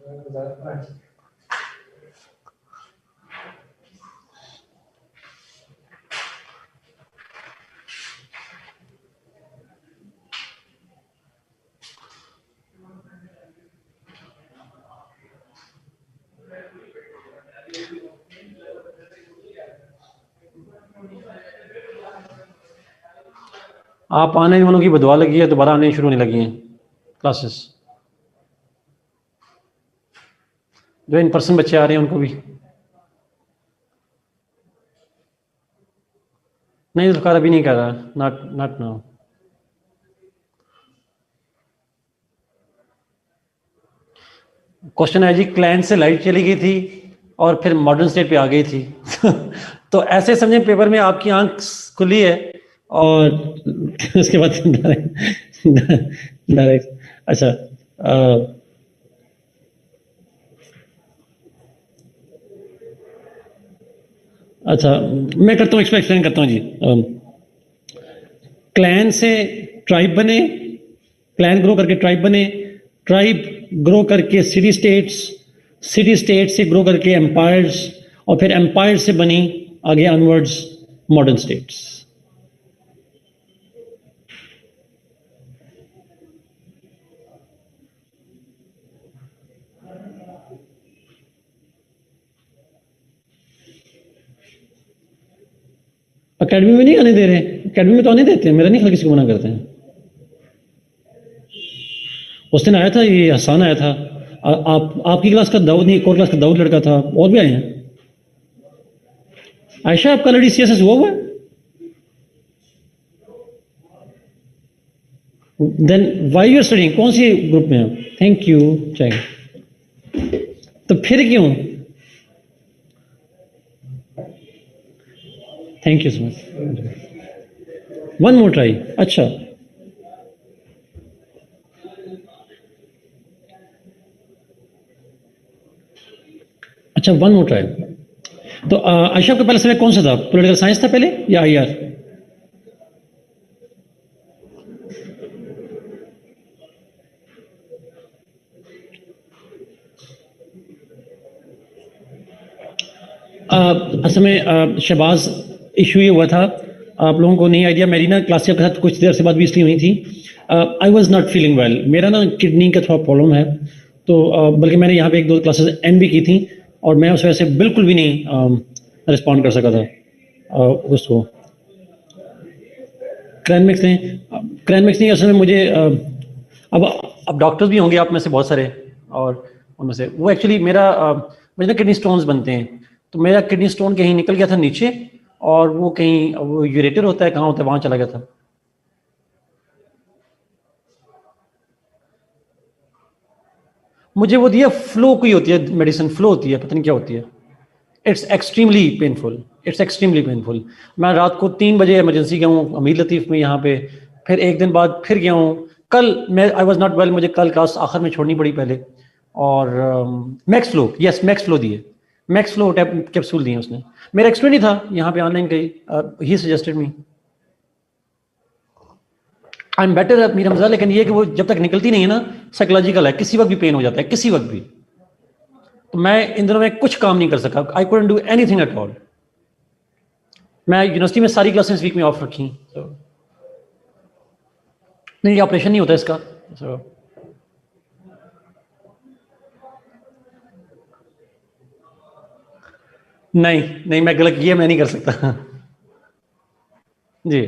आप आने वालों की बदवा लगी है, दोबारा आने शुरू होने लगी हैं क्लासेस। जो इन पर्सन बच्चे आ रहे हैं उनको भी नहीं, जुल्फ़िकार अभी नहीं कर रहा, नॉट नाउ। क्वेश्चन है जी, क्लाइंट से लाइट चली गई थी और फिर मॉडर्न स्टेट पे आ गई थी। तो ऐसे समझे पेपर में आपकी आंख खुली है और उसके बाद डायरेक्ट अच्छा अच्छा मैं करता हूँ, एक्सप्लेन करता हूँ जी। क्लैन से ट्राइब बने, क्लैन ग्रो करके ट्राइब बने, ट्राइब ग्रो करके सिटी स्टेट्स, सिटी स्टेट से ग्रो करके एम्पायर्स, और फिर एम्पायर से बनी आगे अनवर्ड्स मॉडर्न स्टेट्स। अकेडमी में नहीं आने दे रहे, अकेडमी में तो आने देते हैं, मेरा नहीं ख्याल किसी को मना करते हैं। उस दिन आया था ये हसान आया था, आपकी क्लास का दाऊद नहीं, एक और क्लास का दाऊद लड़का था, और भी आए हैं। आयशा आपका लड़ी सीएसएस हुआ है? Then why you are studying, कौन सी ग्रुप में आप? Thank you check. तो फिर क्यों? Thank you so much. One more try. अच्छा अच्छा, वन मोर ट्राई। तो आयशा का पहला सब्जेक्ट कौन सा था? पॉलिटिकल साइंस था पहले या आईआर? असल में शहबाज इशू ये हुआ था, आप लोगों को नहीं आइडिया, मेरी ना क्लास के साथ कुछ देर से बाद भी इसलिए हुई थी, I was not feeling well, मेरा ना किडनी का थोड़ा प्रॉब्लम है, तो बल्कि मैंने यहाँ पे एक दो क्लासेस एंड भी की थी और मैं उस वजह से बिल्कुल भी नहीं रिस्पॉन्ड कर सका था उसको। क्रैनमिक्स नहीं, असल में मुझे अब डॉक्टर्स भी होंगे आप में से बहुत सारे, और उनमें से वो एक्चुअली मेरा मुझे ना किडनी स्टोन्स बनते हैं, तो मेरा किडनी स्टोन कहीं निकल गया था नीचे, और वो कहीं, वो यूरेटर होता है कहाँ होता है, वहाँ चला गया था। मुझे वो दिया फ्लो कोई होती है मेडिसिन, फ्लो होती है, पता नहीं क्या होती है। It's extremely painful, it's extremely painful. मैं रात को 3 बजे इमरजेंसी गया हूँ अमीर लतीफ़ में यहाँ पे, फिर एक दिन बाद फिर गया हूँ। कल मैं आई वॉज नॉट वेल, मुझे कल क्लास आखिर में छोड़नी पड़ी पहले, और max flow, yes max flow दिए, मैक्स फ्लो कैप्सूल दिए उसने। मेरा एक्सपीरियंस नहीं था यहाँ पे ऑनलाइन कहीं, he suggested me. I am better Mir Hamza, लेकिन ये कि वो जब तक निकलती नहीं है ना, साइकोलॉजिकल है, किसी वक्त भी पेन हो जाता है, किसी वक्त भी। तो मैं इन दिनों में कुछ काम नहीं कर सका, I couldn't do anything at all. मैं यूनिवर्सिटी में सारी क्लासेस वीक में ऑफ रखी, so, नहीं ऑपरेशन नहीं होता इसका, so, नहीं मैं गलत किया, मैं नहीं कर सकता। जी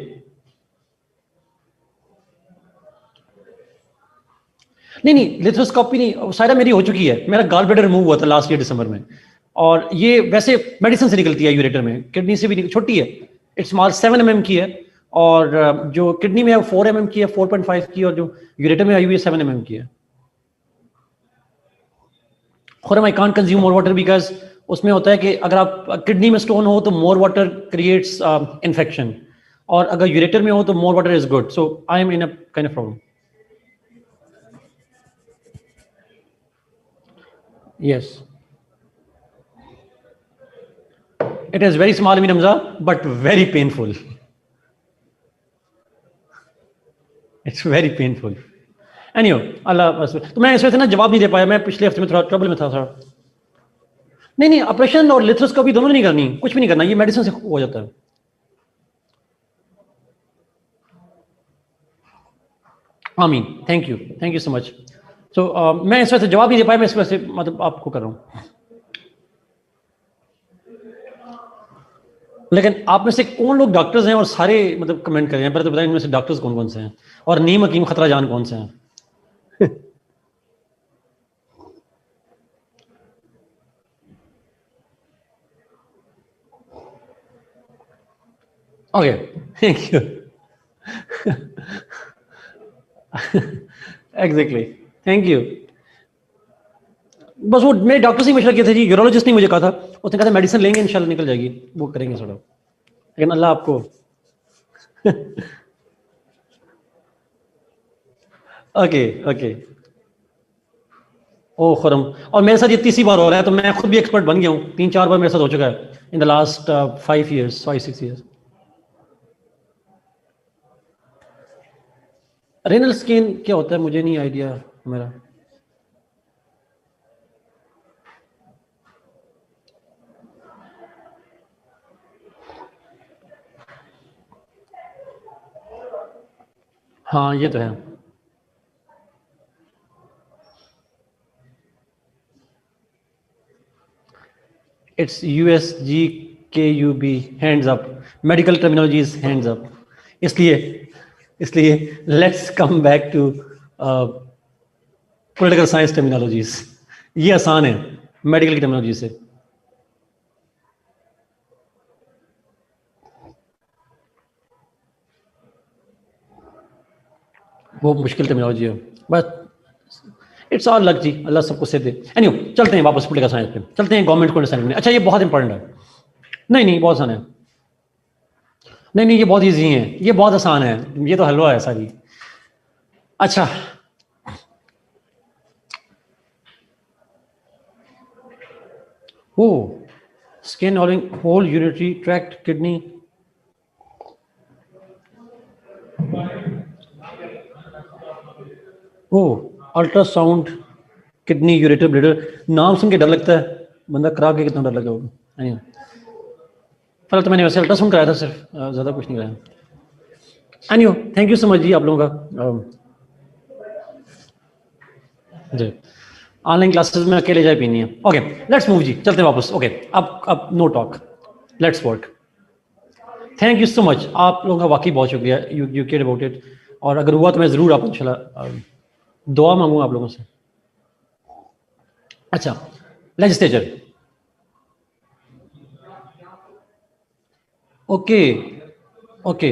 नहीं लिथोस्कोपी नहीं, सारा मेरी हो चुकी है, मेरा गॉल ब्लैडर रिमूव हुआ था लास्ट ईयर दिसंबर में, और ये वैसे मेडिसिन से निकलती है यूरेटर में, किडनी से भी छोटी है, इट्स स्मॉल 7 mm की है, और जो किडनी में है 4 mm की है, 4.5 की, और जो यूरेटर में आई हुई है 7 mm की है। Khurram I can't consume more water because उसमें होता है कि अगर आप किडनी में स्टोन हो तो मोर वाटर क्रिएट्स इन्फेक्शन, और अगर यूरेटर में हो तो more water is good, so I am in a kind of problem. Yes, it is very small Amin Hamza, but very painful. It's very painful. एनीहो अल्लाह तो मैं इस वजह से ना जवाब नहीं दे पाया, मैं पिछले हफ्ते में थोड़ा ट्रबल में था थोड़ा। नहीं ऑपरेशन और लिथोस्कोपी दोनों नहीं करनी, कुछ भी नहीं करना, ये मेडिसिन से हो जाता है। आमीन, थैंक यू सो मच। तो मैं इस वजह से जवाब नहीं दे पाया, मैं इस वजह से मतलब आपको कर रहा हूँ। लेकिन आप में से कौन लोग डॉक्टर्स हैं और सारे मतलब कमेंट कर रहे हैं, पहले तो बताएं इनमें से डॉक्टर्स कौन कौन से हैं और नीम हकीम खतरा जान कौन से हैं? Okay, thank you. Exactly, thank you. बस वो मेरे डॉक्टर से मशवरा किया था जी, यूरोलॉजिस्ट ने मुझे कहा था, उसने कहा था मेडिसिन लेंगे इंशाल्लाह निकल जाएगी, वो करेंगे थोड़ा, लेकिन अल्लाह आपको ओके ओके। ओ खुरम, और मेरे साथ ये तीसरी बार हो रहा है, तो मैं खुद भी एक्सपर्ट बन गया हूँ, 3-4 बार मेरे साथ हो चुका है in the last 5 years 5-6 years। Renal skin क्या होता है मुझे नहीं आइडिया मेरा। हाँ ये तो है। It's USGKUB, hands up, medical terminologies hands up. इसलिए इसलिए let's come back to political science terminologies, ये आसान है मेडिकल की टर्मिनोलॉजी से। वो मुश्किल टर्मिनोलॉजी है, बस इट्स ऑल लक जी, अल्लाह सबको से दे। एनीवे चलते हैं वापस पॉलिटिकल साइंस पे, चलते हैं गवर्नमेंट को अंडरस्टैंड करने। अच्छा ये बहुत इंपॉर्टेंट है। नहीं बहुत आसान है। नहीं ये बहुत ईजी है, ये बहुत आसान है, ये तो हलवा है सारी। अच्छा ओ skin whole urinary tract kidney, ओ अल्ट्रासाउंड किडनी यूरेटर ब्लेडर, नाम सुन के डर लगता है, बंदा करा के कितना डर लगा होगा। नहीं फिलहाल तो मैंने वैसे अल्ट्रासाउंड कराया था सिर्फ, ज़्यादा कुछ नहीं कराया। Anyway thank you so much जी आप लोगों का। जी ऑनलाइन क्लासेस में अकेले जाए पीनी है। ओके लेट्स मूव जी, चलते हैं वापस। ओके अब no talk, let's work. Thank you so much, आप लोगों का वाकई बहुत शुक्रिया, यू केयर अबाउट इट। और अगर हुआ तो मैं ज़रूर आप इंशाल्लाह दुआ मांगूंगा आप लोगों से। अच्छा legislature, okay okay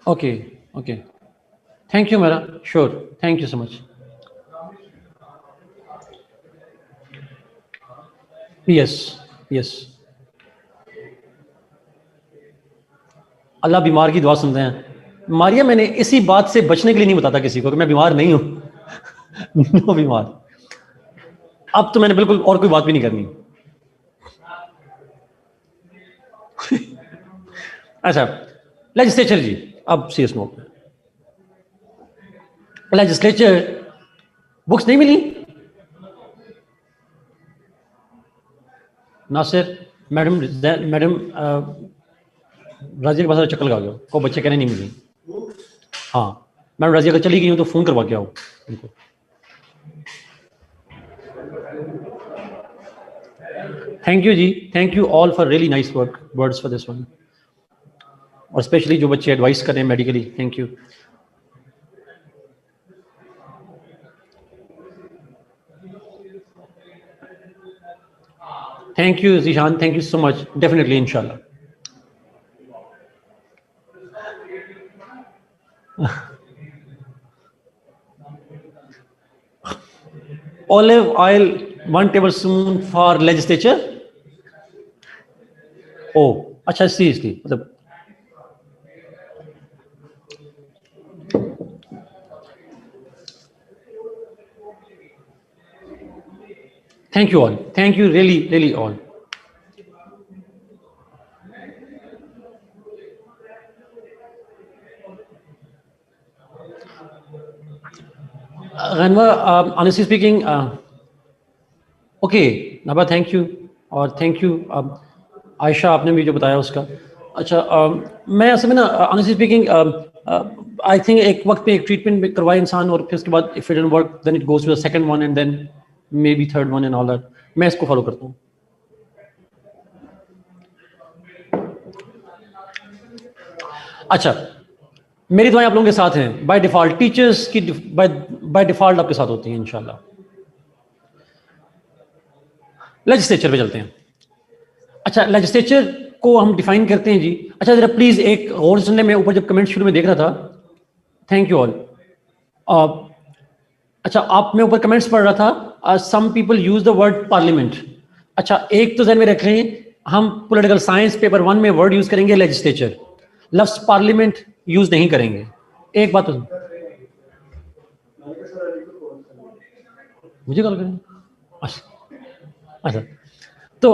okay okay, thank you मेरा, sure, thank you so much. Yes yes, Allah बीमार की दुआ सुनते हैं। मारिया मैंने इसी बात से बचने के लिए नहीं बताता किसी को कि मैं बीमार नहीं हूं। नो बीमार। अब तो मैंने बिल्कुल और कोई बात भी नहीं करनी। अच्छा लेजिस्लेचर जी, अब सीरियस नोट, लेजिस्लेचर बुक्स नहीं मिली नासिर, मैडम मैडम राजिया के पास चक्कर लगा गया को बच्चे कहने नहीं मिली। हाँ मैडम राजिया अगर चली गई हूँ तो फ़ोन करवा के आओ उनको। Thank you ji, thank you all for really nice words for this one, और स्पेशली जो बच्चे एडवाइस कर रहे हैं medically, thank you. Thank you Zeeshan, thank you so much, definitely इंशाल्लाह। Olive oil 1 tablespoon for legislature। ओ अच्छा सीरियसली मतलब thank you all, thank you really really all. गनवा, ऑनेस्टली स्पीकिंग, ओके नबा, थैंक यू, और थैंक यू आयशा, आपने भी जो बताया उसका। अच्छा, मैं असल में ना ऑनेस्टली स्पीकिंग आई थिंक एक वक्त पे एक ट्रीटमेंट करवाए इंसान, और फिर उसके बाद if it don't work then it goes to the second one and then maybe third one and all that. मैं इसको फॉलो करता हूँ। अच्छा, मेरी दुआएं आप लोगों के साथ हैं बाय डिफॉल्ट, टीचर्स की बाय डिफॉल्ट आपके साथ होती हैं इंशाल्लाह। लेजिस्लेचर पे चलते हैं। अच्छा, लेजिस्लेचर को हम डिफाइन करते हैं जी। अच्छा, जरा प्लीज एक गौर से सुनने में, ऊपर जब कमेंट शुरू में देख रहा था, थैंक यू ऑल। अच्छा, आप मैं ऊपर कमेंट्स पढ़ रहा था, some people use the word parliament. अच्छा, एक तो ध्यान में रख लें, हम पॉलिटिकल साइंस पेपर 1 में वर्ड यूज करेंगे लेजिस्लेचर, लफ्ज पार्लियामेंट यूज नहीं करेंगे। एक बात तो मुझे कॉल करें। अच्छा, तो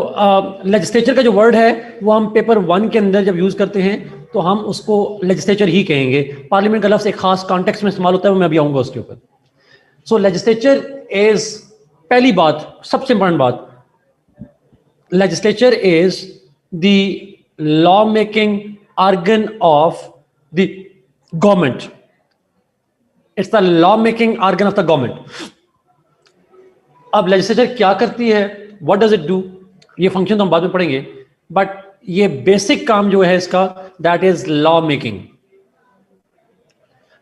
लेजिस्लेचर का जो वर्ड है वो हम पेपर 1 के अंदर जब यूज करते हैं तो हम उसको लेजिस्लेचर ही कहेंगे। पार्लियामेंट का लफ्ज एक खास कॉन्टेक्स्ट में इस्तेमाल होता है, वो मैं अभी आऊंगा उसके ऊपर। सो लेजिस्लेचर इज, पहली बात, सबसे इंपॉर्टेंट बात, legislature is the law making organ of the government. It's the law making organ of the government. अब legislature क्या करती है, what does it do, ये फंक्शन तो हम बाद में पढ़ेंगे, बट ये बेसिक काम जो है इसका, that is law making.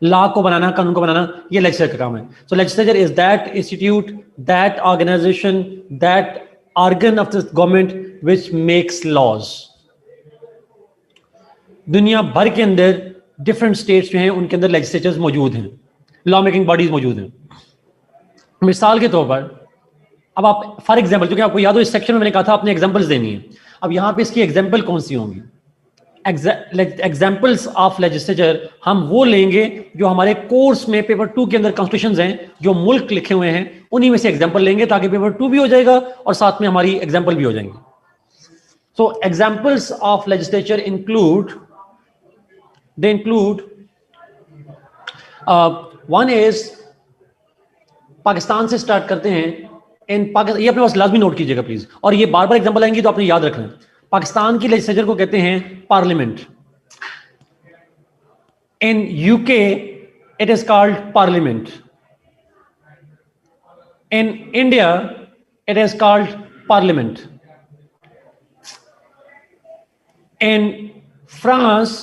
Law को बनाना, कानून को बनाना, ये लेजिस्लेचर का काम है। So legislature is that institute, that organisation, that organ of the government which makes laws. दुनिया भर के अंदर डिफरेंट स्टेट्स जो हैं उनके अंदर लेजिस्लेचर्स मौजूद हैं, लॉ मेकिंग बॉडीज मौजूद हैं। मिसाल के तौर पर, अब आप फॉर एग्जाम्पल, क्योंकि आपको याद हो इस सेक्शन में मैंने कहा था आपने एग्जाम्पल्स देनी है, अब यहां पे इसकी एग्जाम्पल कौन सी होंगी? एग्जाम्पल्स ऑफ लेजिस्लेचर हम वो लेंगे जो हमारे कोर्स में पेपर 2 के अंदर कॉन्स्टिट्यूशंस हैं, जो मुल्क लिखे हुए हैं, उन्हीं में से एग्जाम्पल लेंगे, ताकि पेपर 2 भी हो जाएगा और साथ में हमारी एग्जाम्पल भी हो जाएंगे। सो examples of legislature include, they include, one is, Pakistan से स्टार्ट करते हैं। इन पाकिस्तान, ये अपने पास लाजमी नोट कीजिएगा प्लीज, और ये बार बार एग्जाम्पल आएंगी तो आपने याद रखना है। पाकिस्तान की लेजिस्लेचर को कहते हैं parliament. In UK it is called parliament. In India it is called parliament. In France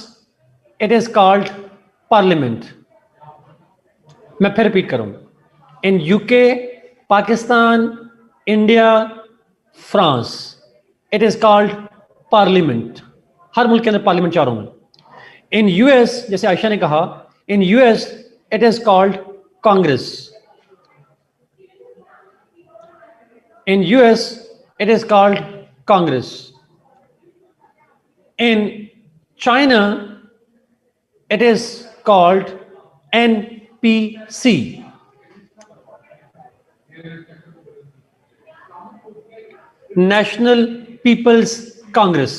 it is called parliament. मैं फिर रिपीट करूंगा, in UK, Pakistan, India, France, it is called parliament. हर मुल्क के अंदर पार्लियामेंट चारों में। इन यूएस, जैसे आयशा ने कहा, in US it is called Congress. In US it is called Congress. In China it is called NPC. National people's Congress.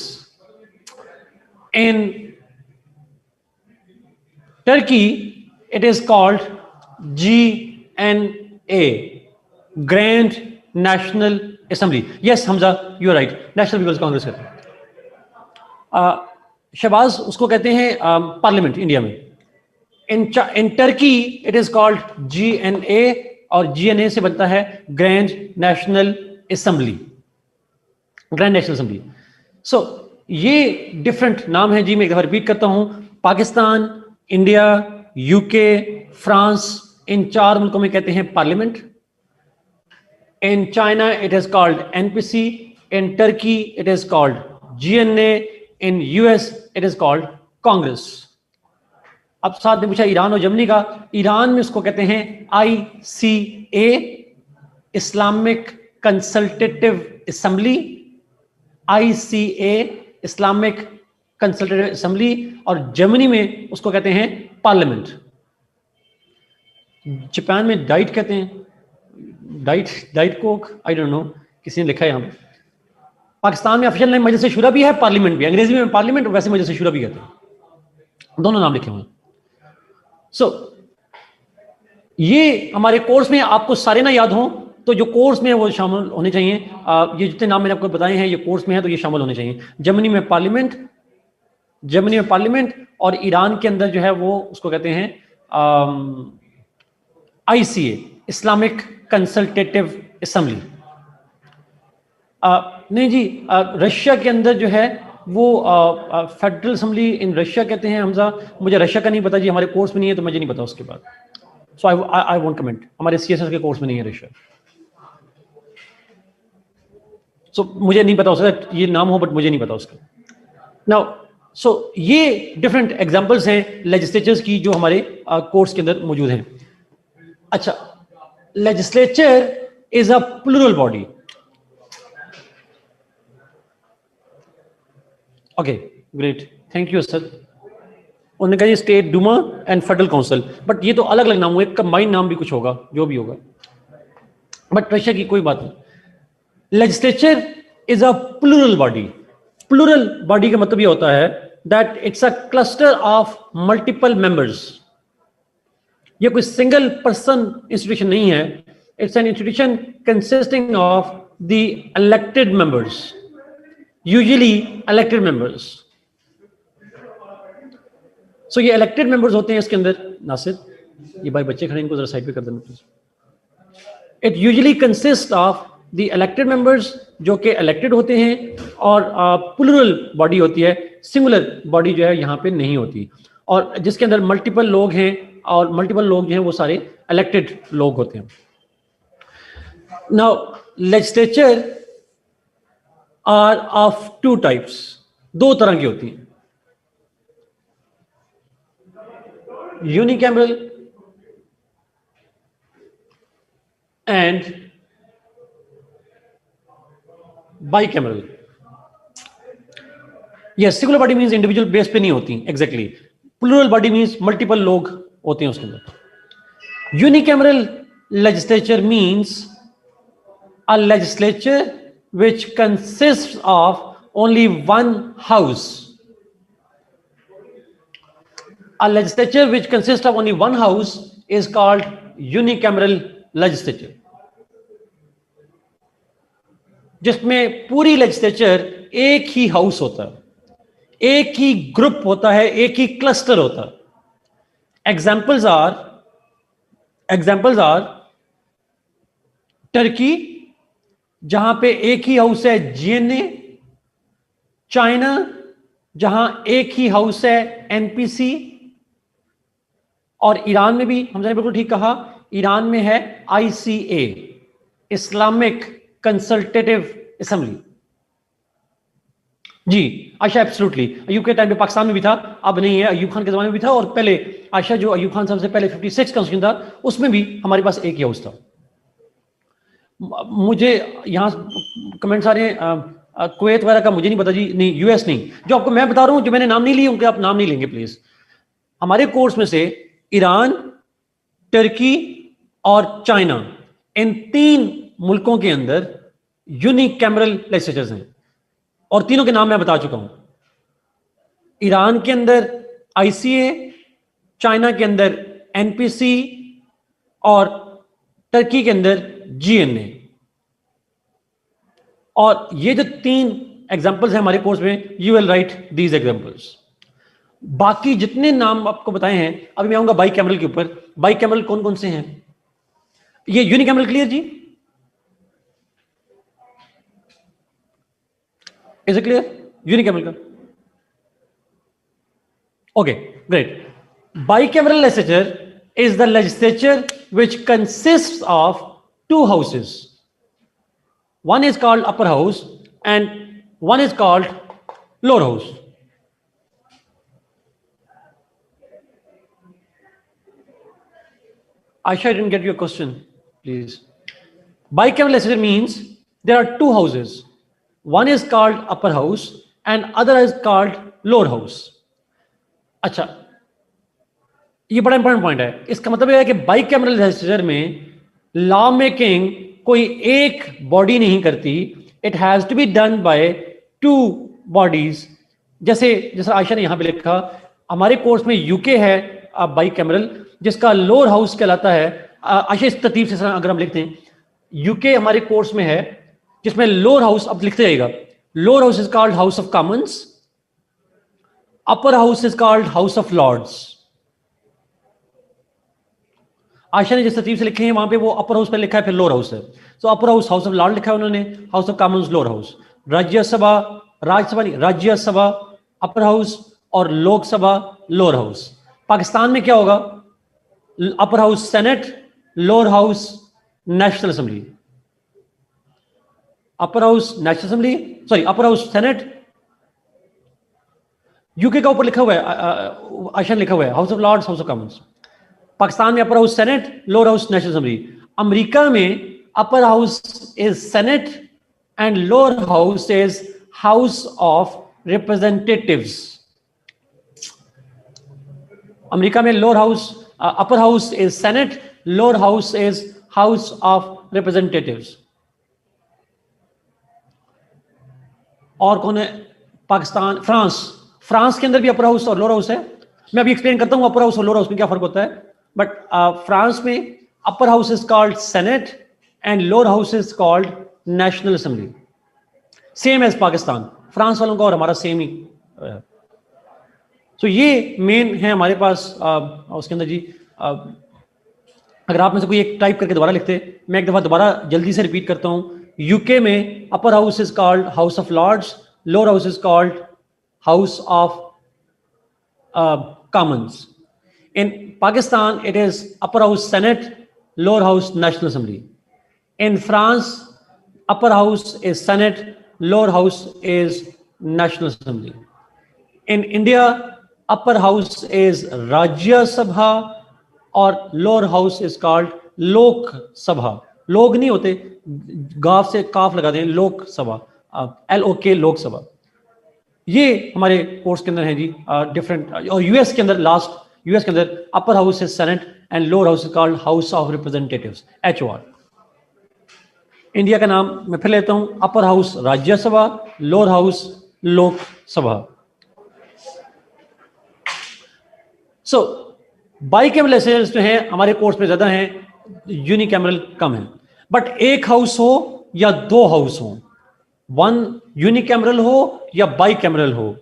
In Turkey, it is called GNA, Grand National Assembly. Yes, Hamza, you are right. National People's Congress कहते हैं। शहबाज उसको कहते हैं parliament India में। In Turkey it is called GNA, और GNA से बनता है grand national assembly, grand national assembly. So ये डिफरेंट नाम है जी। मैं एक दफा रिपीट करता हूं, पाकिस्तान, इंडिया, यूके, फ्रांस, इन 4 मुल्कों में कहते हैं parliament. In China it is called NPC. In Turkey it is called GNA। In US it is called Congress. अब साथ में पूछा ईरान और जर्मनी का। ईरान में उसको कहते हैं ICA, Islamic consultative assembly, ICA, Islamic consultative assembly, और जर्मनी में उसको कहते हैं पार्लियामेंट। जापान में डाइट कहते हैं, diet Coke, I don't know, किसी ने लिखा है यहां पे। पाकिस्तान में ऑफिशियल नेम मजलिस शूरा भी है, पार्लियामेंट भी, अंग्रेजी में पार्लियामेंट, वैसे मजलिस शूरा भी कहते हैं, दोनों नाम लिखे हुए हैं। सो ये हमारे कोर्स में आपको सारे ना याद हों तो जो कोर्स में है वो शामिल होने चाहिए। ये जितने नाम मैंने आपको बताए हैं ये कोर्स में है तो ये शामिल होने चाहिए। जर्मनी में पार्लियामेंट और ईरान के अंदर जो है वो उसको कहते हैं ICA, इस्लामिक कंसल्टेटिव असेंबली। नहीं जी, रशिया के अंदर जो है वो फेडरल असेंबली इन रशिया कहते हैं। हमजा, मुझे रशिया का नहीं पता जी, हमारे कोर्स में नहीं है तो मुझे नहीं पता उसके बाद। सो आई वोंट कमेंट, हमारे CSS के कोर्स में नहीं है रशिया। सो मुझे नहीं पता उसका, ये नाम हो बट मुझे नहीं पता उसका। नाउ सो ये डिफरेंट एग्जांपल्स हैं लेजिस्लेचर्स की जो हमारे कोर्स के अंदर मौजूद हैं। अच्छा, legislature is a plural body. Okay, great, thank you sir. उन्होंने कहा ये state Duma and federal council, but ये तो अलग अलग नाम हुए, कंबाइंड नाम भी कुछ होगा, जो भी होगा, बट रशिया की कोई बात नहीं। Legislature is a plural body. Plural body का मतलब ये होता है that it's a cluster of multiple members. ये कोई सिंगल पर्सन इंस्टीट्यूशन नहीं है, it's an institution consisting of the elected members, usually elected members. So ये इलेक्टेड मेंबर्स होते हैं इसके अंदर। नासिर, ये भाई बच्चे खड़े, इनको जरा साइड पे कर देना please. It usually consist of the elected members, जो कि इलेक्टेड होते हैं, और प्लूरल बॉडी होती है, सिंगुलर बॉडी जो है यहाँ पे नहीं होती, और जिसके अंदर मल्टीपल लोग हैं, और मल्टीपल लोग जो हैं वो सारे इलेक्टेड लोग होते हैं। Now legislature are of two types, दो तरह की होती हैं, यूनिकैमरल एंड बाइकैमरल। ये singular body means individual base पे नहीं होती exactly, plural body means multiple लोग होते हैं उसके अंदर। Unicameral legislature means a legislature which consists of only one house. A legislature which consists of only one house is called unicameral legislature, जिसमें पूरी लेजिस्लेचर एक ही हाउस होता है, एक ही ग्रुप होता है, एक ही क्लस्टर होता है। एग्जाम्पल्स आर टर्की, जहां पे एक ही हाउस है GNA, चाइना जहां एक ही हाउस है NPC, और ईरान में भी हमने बिल्कुल ठीक कहा, ईरान में है ICA, इस्लामिक कंसल्टेटिव असेंबली। जी आयशा, एब्सोल्युटली, अयूब के टाइम पे पाकिस्तान में भी था, अब नहीं है, अयूब खान के जमाने में भी था, और पहले आयशा जो अयूब खान साहब से पहले 56 कॉन्स्टिट्यूशन था उसमें भी हमारे पास एक ही हाउस था। मुझे यहाँ कमेंट्स आ रहे हैं कुवैत वगैरह का, मुझे नहीं पता जी, नहीं US नहीं, जो आपको मैं बता रहा हूँ, जो मैंने नाम नहीं लिए उनके आप नाम नहीं लेंगे प्लीज। हमारे कोर्स में से ईरान, टर्की और चाइना, इन 3 मुल्कों के अंदर यूनिकैमरल लेजिस्लेचर्स हैं, और तीनों के नाम मैं बता चुका हूं। ईरान के अंदर ICA, चाइना के अंदर NPC और टर्की के अंदर GNA। और ये जो 3 एग्जांपल्स हैं हमारे कोर्स में, you will write these examples. बाकी जितने नाम आपको बताए हैं, अभी मैं आऊंगा बाइकैमरल के ऊपर। बाइकैमरल कौन कौन से हैं? ये यूनिकैमरल क्लियर जी? इज इट क्लियर यूनिकैमरल का? Okay, great. Bicameral legislature is the legislature which consists of 2 houses. One is called upper house and one is called lower house. Aisha, I didn't get your question, please. Bicameral legislature means there are 2 houses. One is called upper house and other is called lower house. अच्छा, ये बड़ा important point है। इसका मतलब यह है कि bicameral legislature में लॉ मेकिंग कोई एक बॉडी नहीं करती, it has to be done by 2 bodies. जैसे आयशा ने यहां पे लिखा, हमारे कोर्स में यूके है बाइकैमरल, जिसका लोअर हाउस कहलाता है आशा इस तरतीब से अगर हम लिखते हैं, यूके हमारे कोर्स में है जिसमें लोअर हाउस, अब लिखते जाइएगा, lower house is called house of commons, upper house is called house of lords. Asha ने जिस तरतीब से लिखे हैं वहां पे वो अपर हाउस पे लिखा है, फिर लोअर हाउस है। तो upper house house of Lord लिखा है उन्होंने, house of Commons lower house. Rajya Sabha, Rajya Sabha नहीं, राज्यसभा अपर हाउस और लोकसभा लोअर हाउस। पाकिस्तान में क्या होगा? Upper house senate, lower house national assembly. Upper house national assembly, sorry upper house senate, UK का ऊपर लिखा हुआ है, आशा लिखा हुआ है house of lords, house of commons. Pakistan में upper house senate, lower house national assembly. America में upper house is senate and lower house is house of representatives. America में lower house, upper house is senate, lower house is house of representatives. और कौन है? Pakistan, France, France के अंदर भी upper house और lower house है। मैं अभी एक्सप्लेन करता हूं अपर हाउस और लोअर हाउस में क्या फर्क होता है। बट फ्रांस में upper house is called senate and lower house is called national assembly, same as Pakistan. France वालों का और हमारा सेम ही। तो ये मेन है हमारे पास उसके अंदर जी। अगर आप में से कोई एक टाइप करके दोबारा लिखते, मैं एक दफा दोबारा जल्दी से रिपीट करता हूं। यूके में upper house is called house of Lords, lower house is called house of Commons. In Pakistan, it is upper house Senate, lower house National Assembly. In France, upper house is Senate, lower house is National Assembly. In India, upper house is Rajya Sabha और lower house is called Lok Sabha. लोग नहीं होते, गाफ से काफ लगा दें, लोक सभा, LOK, लोक सभा। ये हमारे कोर्स के अंदर है जी डिफरेंट। और यूएस के अंदर, लास्ट यूएस के अंदर upper house is senate and lower house is called house of representatives, HOR। India का नाम मैं फिर लेता हूं, upper house Rajya Sabha, lower house Lok Sabha. So bicameral legislatures जो हैं हमारे कोर्स में ज्यादा हैं, यूनिकैमरल कम है। बट एक हाउस हो या दो हाउस हो, वन यूनिकैमरल हो या बाइकैमरल हो,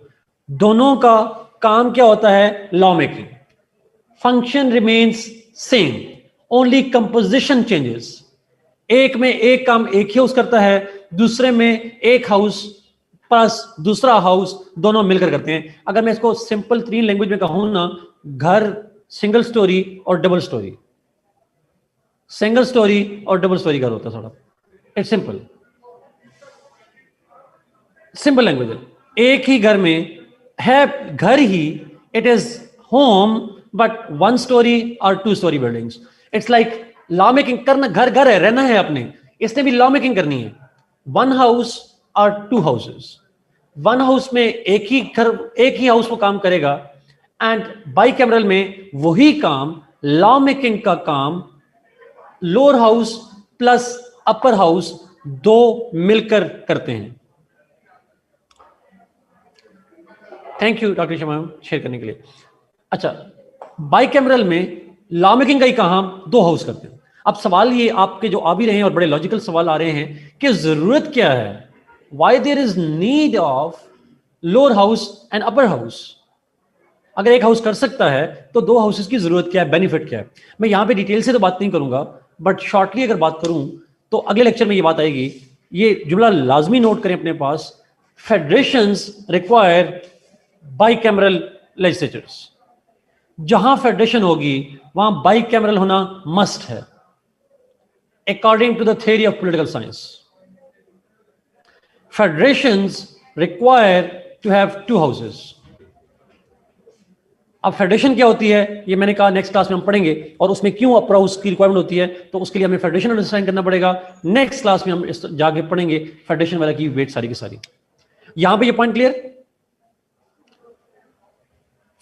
दोनों का काम क्या होता है? Law making. Function remains same, only composition changes. एक में एक काम एक ही हाउस करता है, दूसरे में एक हाउस प्लस दूसरा हाउस दोनों मिलकर करते हैं। अगर मैं इसको सिंपल तरीन लैंग्वेज में कहूं ना, घर सिंगल स्टोरी और डबल स्टोरी, सिंगल स्टोरी और डबल स्टोरी घर होता है थोड़ा। इट्स सिंपल, सिंपल लैंग्वेज है। एक ही घर में है, घर ही, it is home, but one story और two story buildings. It's like law making करना, घर घर है, रहना है अपने, इसने भी लॉ मेकिंग करनी है। वन हाउस और टू हाउसेस, वन हाउस में एक ही घर, एक ही हाउस वो काम करेगा, एंड बाइकैमरल में वही काम, लॉ मेकिंग का काम, lower house plus upper house दो मिलकर करते हैं। Thank you doctor Sharma share करने के लिए। अच्छा, बाइकैमरल में लॉ मेकिंग का ही काम दो हाउस करते हैं। अब सवाल ये आपके जो आ भी रहे हैं और बड़े लॉजिकल सवाल आ रहे हैं कि जरूरत क्या है, why there is need of lower house and upper house. अगर एक हाउस कर सकता है तो दो हाउसेस की जरूरत क्या है, बेनिफिट क्या है। मैं यहां पे डिटेल से तो बात नहीं करूंगा, बट शॉर्टली अगर बात करूं तो अगले लेक्चर में ये बात आएगी। ये जुमला लाजमी नोट करें अपने पास, फेडरेशंस रिक्वायर बाइकैमरल लेजिस्लेचर्स। जहां फेडरेशन होगी वहां बाइकैमरल होना मस्ट है, according to the theory of political science. Federations require to have two houses. अब फेडरेशन क्या होती है ये मैंने कहा नेक्स्ट क्लास में हम पढ़ेंगे, और उसमें क्यों अपर हाउस की रिक्वायरमेंट होती है, तो उसके लिए हमें फेडरेशन अंडरस्टैंड करना पड़ेगा। नेक्स्ट क्लास में हम जाके पढ़ेंगे फेडरेशन वाला की वेट सारी की सारी। यहां पे ये point clear,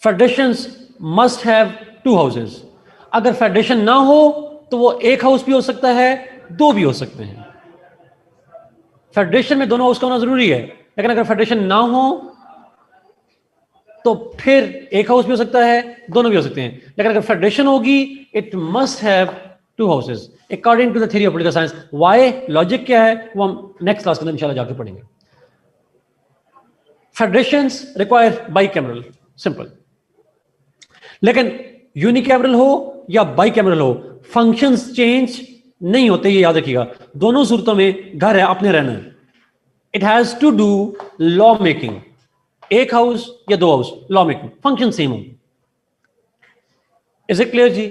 federations must have two houses. अगर फेडरेशन ना हो तो वो एक हाउस भी हो सकता है, दो भी हो सकते हैं। फेडरेशन में दोनों हाउस का होना जरूरी है, लेकिन अगर फेडरेशन ना हो तो फिर एक हाउस भी हो सकता है, दोनों भी हो सकते हैं। लेकिन अगर फेडरेशन होगी, it must have two houses according to the theory of political science. Why, logic क्या है, वो हम नेक्स्ट क्लास के अंदर इंशाल्लाह जाके पढ़ेंगे। Federations require bicameral, simple. लेकिन यूनिकैमरल हो या बाइकैमरल हो, फंक्शंस चेंज नहीं होते, ये याद रखिएगा। दोनों सूरतों में घर है, आपने रहना है। It has to do law making, एक हाउस या दो house, law making, function same हो। इज इट क्लियर जी?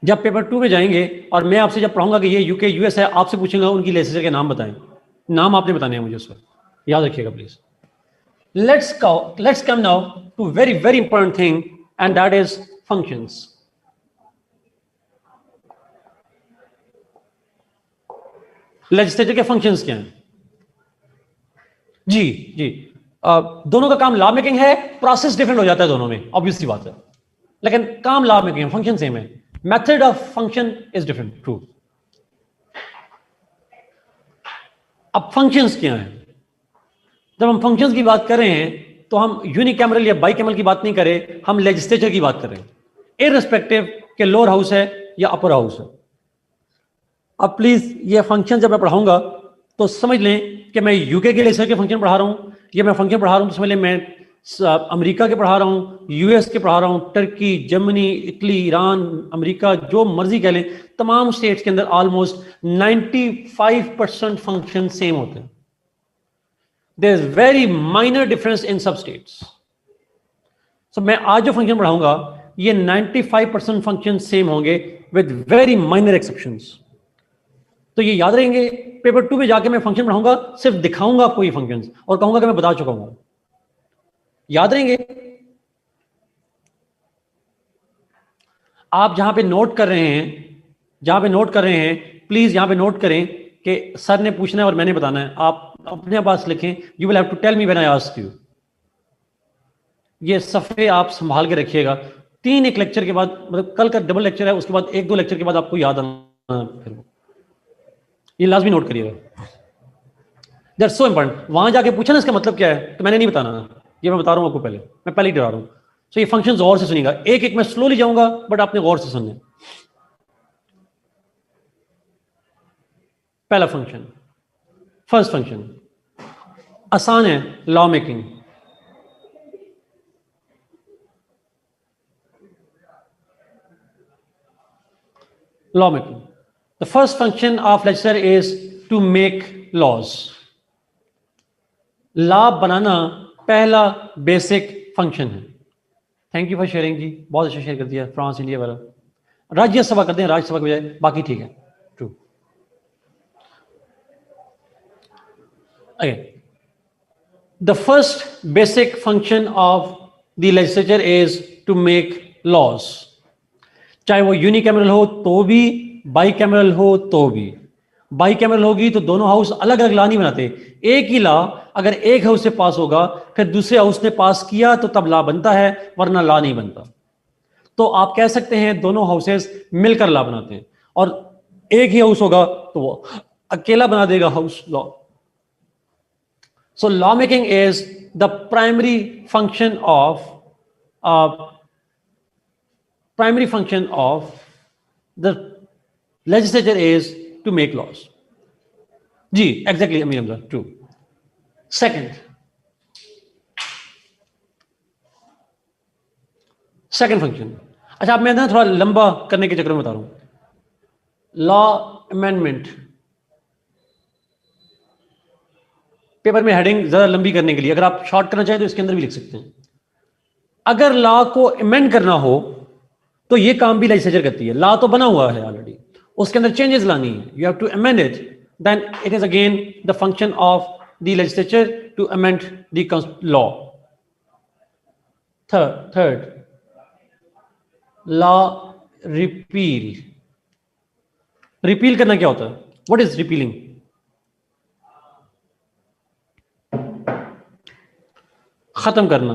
जब पेपर 2 में जाएंगे और मैं आपसे जब पढ़ाऊंगा कि ये यूके यूएस है, आपसे पूछूंगा उनकी लेजिस्लेचर के नाम बताएं, नाम आपने बताने हैं मुझे, उस वक्त याद रखिएगा please. let's come now to very important thing, and that is functions. Legislature के फंक्शंस क्या हैं? जी दोनों का काम लॉ मेकिंग है, प्रोसेस डिफरेंट हो जाता है दोनों में, ऑब्वियसली बात है, लेकिन काम लॉ मेकिंग है, फंक्शन सेम है, method of function is different, true. अब फंक्शंस क्या हैं? जब हम फंक्शंस की बात कर रहे हैं तो हम यूनिकैमरल या बाइकैमरल की बात नहीं कर रहे, हम लेजिस्लेचर की बात कर रहे हैं, इररिस्पेक्टिव के लोअर हाउस है या अपर हाउस है। अब प्लीज ये फंक्शन जब मैं पढ़ाऊंगा तो समझ लें कि मैं यूके के लेजिस्लेचर के फंक्शन पढ़ा रहा हूं, या मैं फंक्शन पढ़ा रहा हूं तो समझ लें मैं अमेरिका के पढ़ा रहा हूं, यूएस के पढ़ा रहा हूं, Turkey, Germany, Italy, Iran, America, जो मर्जी कह लें, तमाम स्टेट्स के अंदर ऑलमोस्ट 95% फंक्शन सेम होते हैं। There is very minor difference in सब स्टेट्स। सो मैं आज जो फंक्शन पढ़ाऊंगा ये 95% फंक्शन सेम होंगे विद वेरी माइनर एक्सेप्शंस। तो ये याद रहेंगे, पेपर 2 में जाके मैं फंक्शन पढ़ाऊंगा, सिर्फ दिखाऊंगा आपको ये फंक्शंस और कहूंगा कि मैं बता चुका हूं, याद रहेंगे। आप जहां पे नोट कर रहे हैं, प्लीज यहां पे नोट करें कि सर ने पूछना है और मैंने बताना है, आप अपने पास लिखें, you will have to tell me when I ask you. ये सफ़े आप संभाल के रखिएगा, 3 एक लेक्चर के बाद, मतलब कल का डबल लेक्चर है, उसके बाद 1-2 लेक्चर के बाद आपको याद आना, फिर ये लाजमी नोट करिएगा, दैट्स सो इंपॉर्टेंट। वहां जाके पूछा ना इसका मतलब क्या है, तो मैंने नहीं बताना, ये मैं बता रहा हूं आपको पहले, मैं पहले ही डरा रहा हूं। सो ये फंक्शंस गौर से सुनिएगा, एक एक मैं स्लोली जाऊंगा, बट आपने गौर से सुनना। पहला फंक्शन, फर्स्ट फंक्शन आसान है, law making. Law making, the first function of legislature is to make laws. लॉ बनाना पहला बेसिक फंक्शन है। थैंक यू फॉर शेयरिंग जी, बहुत अच्छा शेयर कर दिया, फ्रांस इंडिया वाला। राज्यसभा कर दें, राज्यसभा के बजाय, बाकी ठीक है, true. Okay. The first basic function of the legislature is to make laws. चाहे वो यूनिकैमरल हो तो भी, बाइकैमरल हो तो भी। बाइकैमरल होगी तो दोनों हाउस अलग अलग लॉ नहीं बनाते, एक ही लॉ अगर एक हाउस से पास होगा, फिर दूसरे हाउस ने पास किया तो तब लॉ बनता है, वरना लॉ नहीं बनता। तो आप कह सकते हैं दोनों हाउसेस मिलकर लॉ बनाते हैं, और एक ही हाउस होगा तो वो अकेला बना देगा house law. So lawmaking is the primary function of the legislature is to make laws. जी, exactly, Amir Hamza, true. Second function. अच्छा, अब मैं ना थोड़ा लंबा करने के चक्कर में बता रहा हूं। लॉ अमेंडमेंट, पेपर में हेडिंग ज्यादा लंबी करने के लिए, अगर आप शॉर्ट करना चाहें तो इसके अंदर भी लिख सकते हैं। अगर लॉ को अमेंड करना हो तो ये काम भी लेजिस्लेचर करती है। लॉ तो बना हुआ है ऑलरेडी, उसके अंदर चेंजेस लानी है, you have to amend it, then it is again the function of the legislature to amend the law. Third law repeal. Repeal करना क्या होता है? What is repealing? खत्म करना,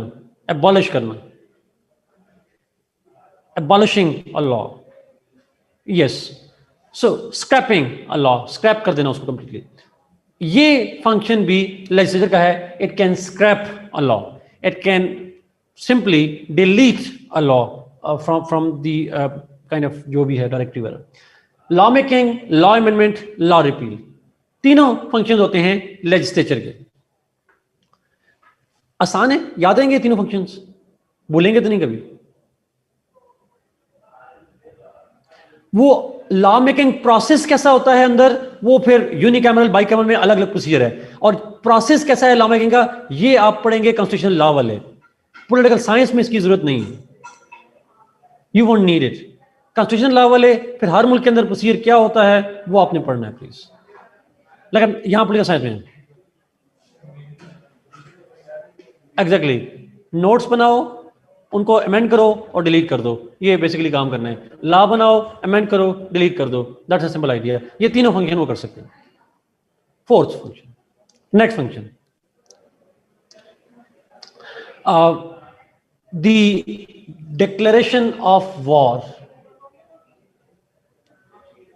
एबॉलिश करना, abolishing a law, yes. So scrapping a law, scrap कर देना उसको कंप्लीटली। ये फंक्शन भी लेजिस्लेचर का है, it can scrap a law, it can simply delete a law from the kind of जो भी है डायरेक्टिव है। Law making, law amendment, law repeal, तीनों फंक्शन होते हैं लेजिस्लेचर के। आसान है, याद रहेंगे तीनों फंक्शंस, बोलेंगे तो नहीं कभी। वो लॉ मेकिंग प्रोसेस कैसा होता है अंदर, वो फिर यूनिकैमरल बाइकैमरल में अलग अलग प्रोसीजर है। और प्रोसेस कैसा है लॉ मेकिंग का, ये आप पढ़ेंगे कॉन्स्टिट्यूशनल लॉ वाले। पॉलिटिकल साइंस में इसकी जरूरत नहीं है, you won't need it. Constitutional law वाले फिर हर मुल्क के अंदर प्रोसीजर क्या होता है वो आपने पढ़ना है प्लीज। लेकिन यहां पॉलिटिकल साइंस में एग्जैक्टली नोट्स बनाओ, उनको अमेंड करो और डिलीट कर दो, ये बेसिकली काम करना है। लॉ बनाओ, अमेंड करो, डिलीट कर दो, दैट्स अ सिंपल आइडिया। ये तीनों फंक्शन वो कर सकते हैं। Fourth function, next function, the declaration of war.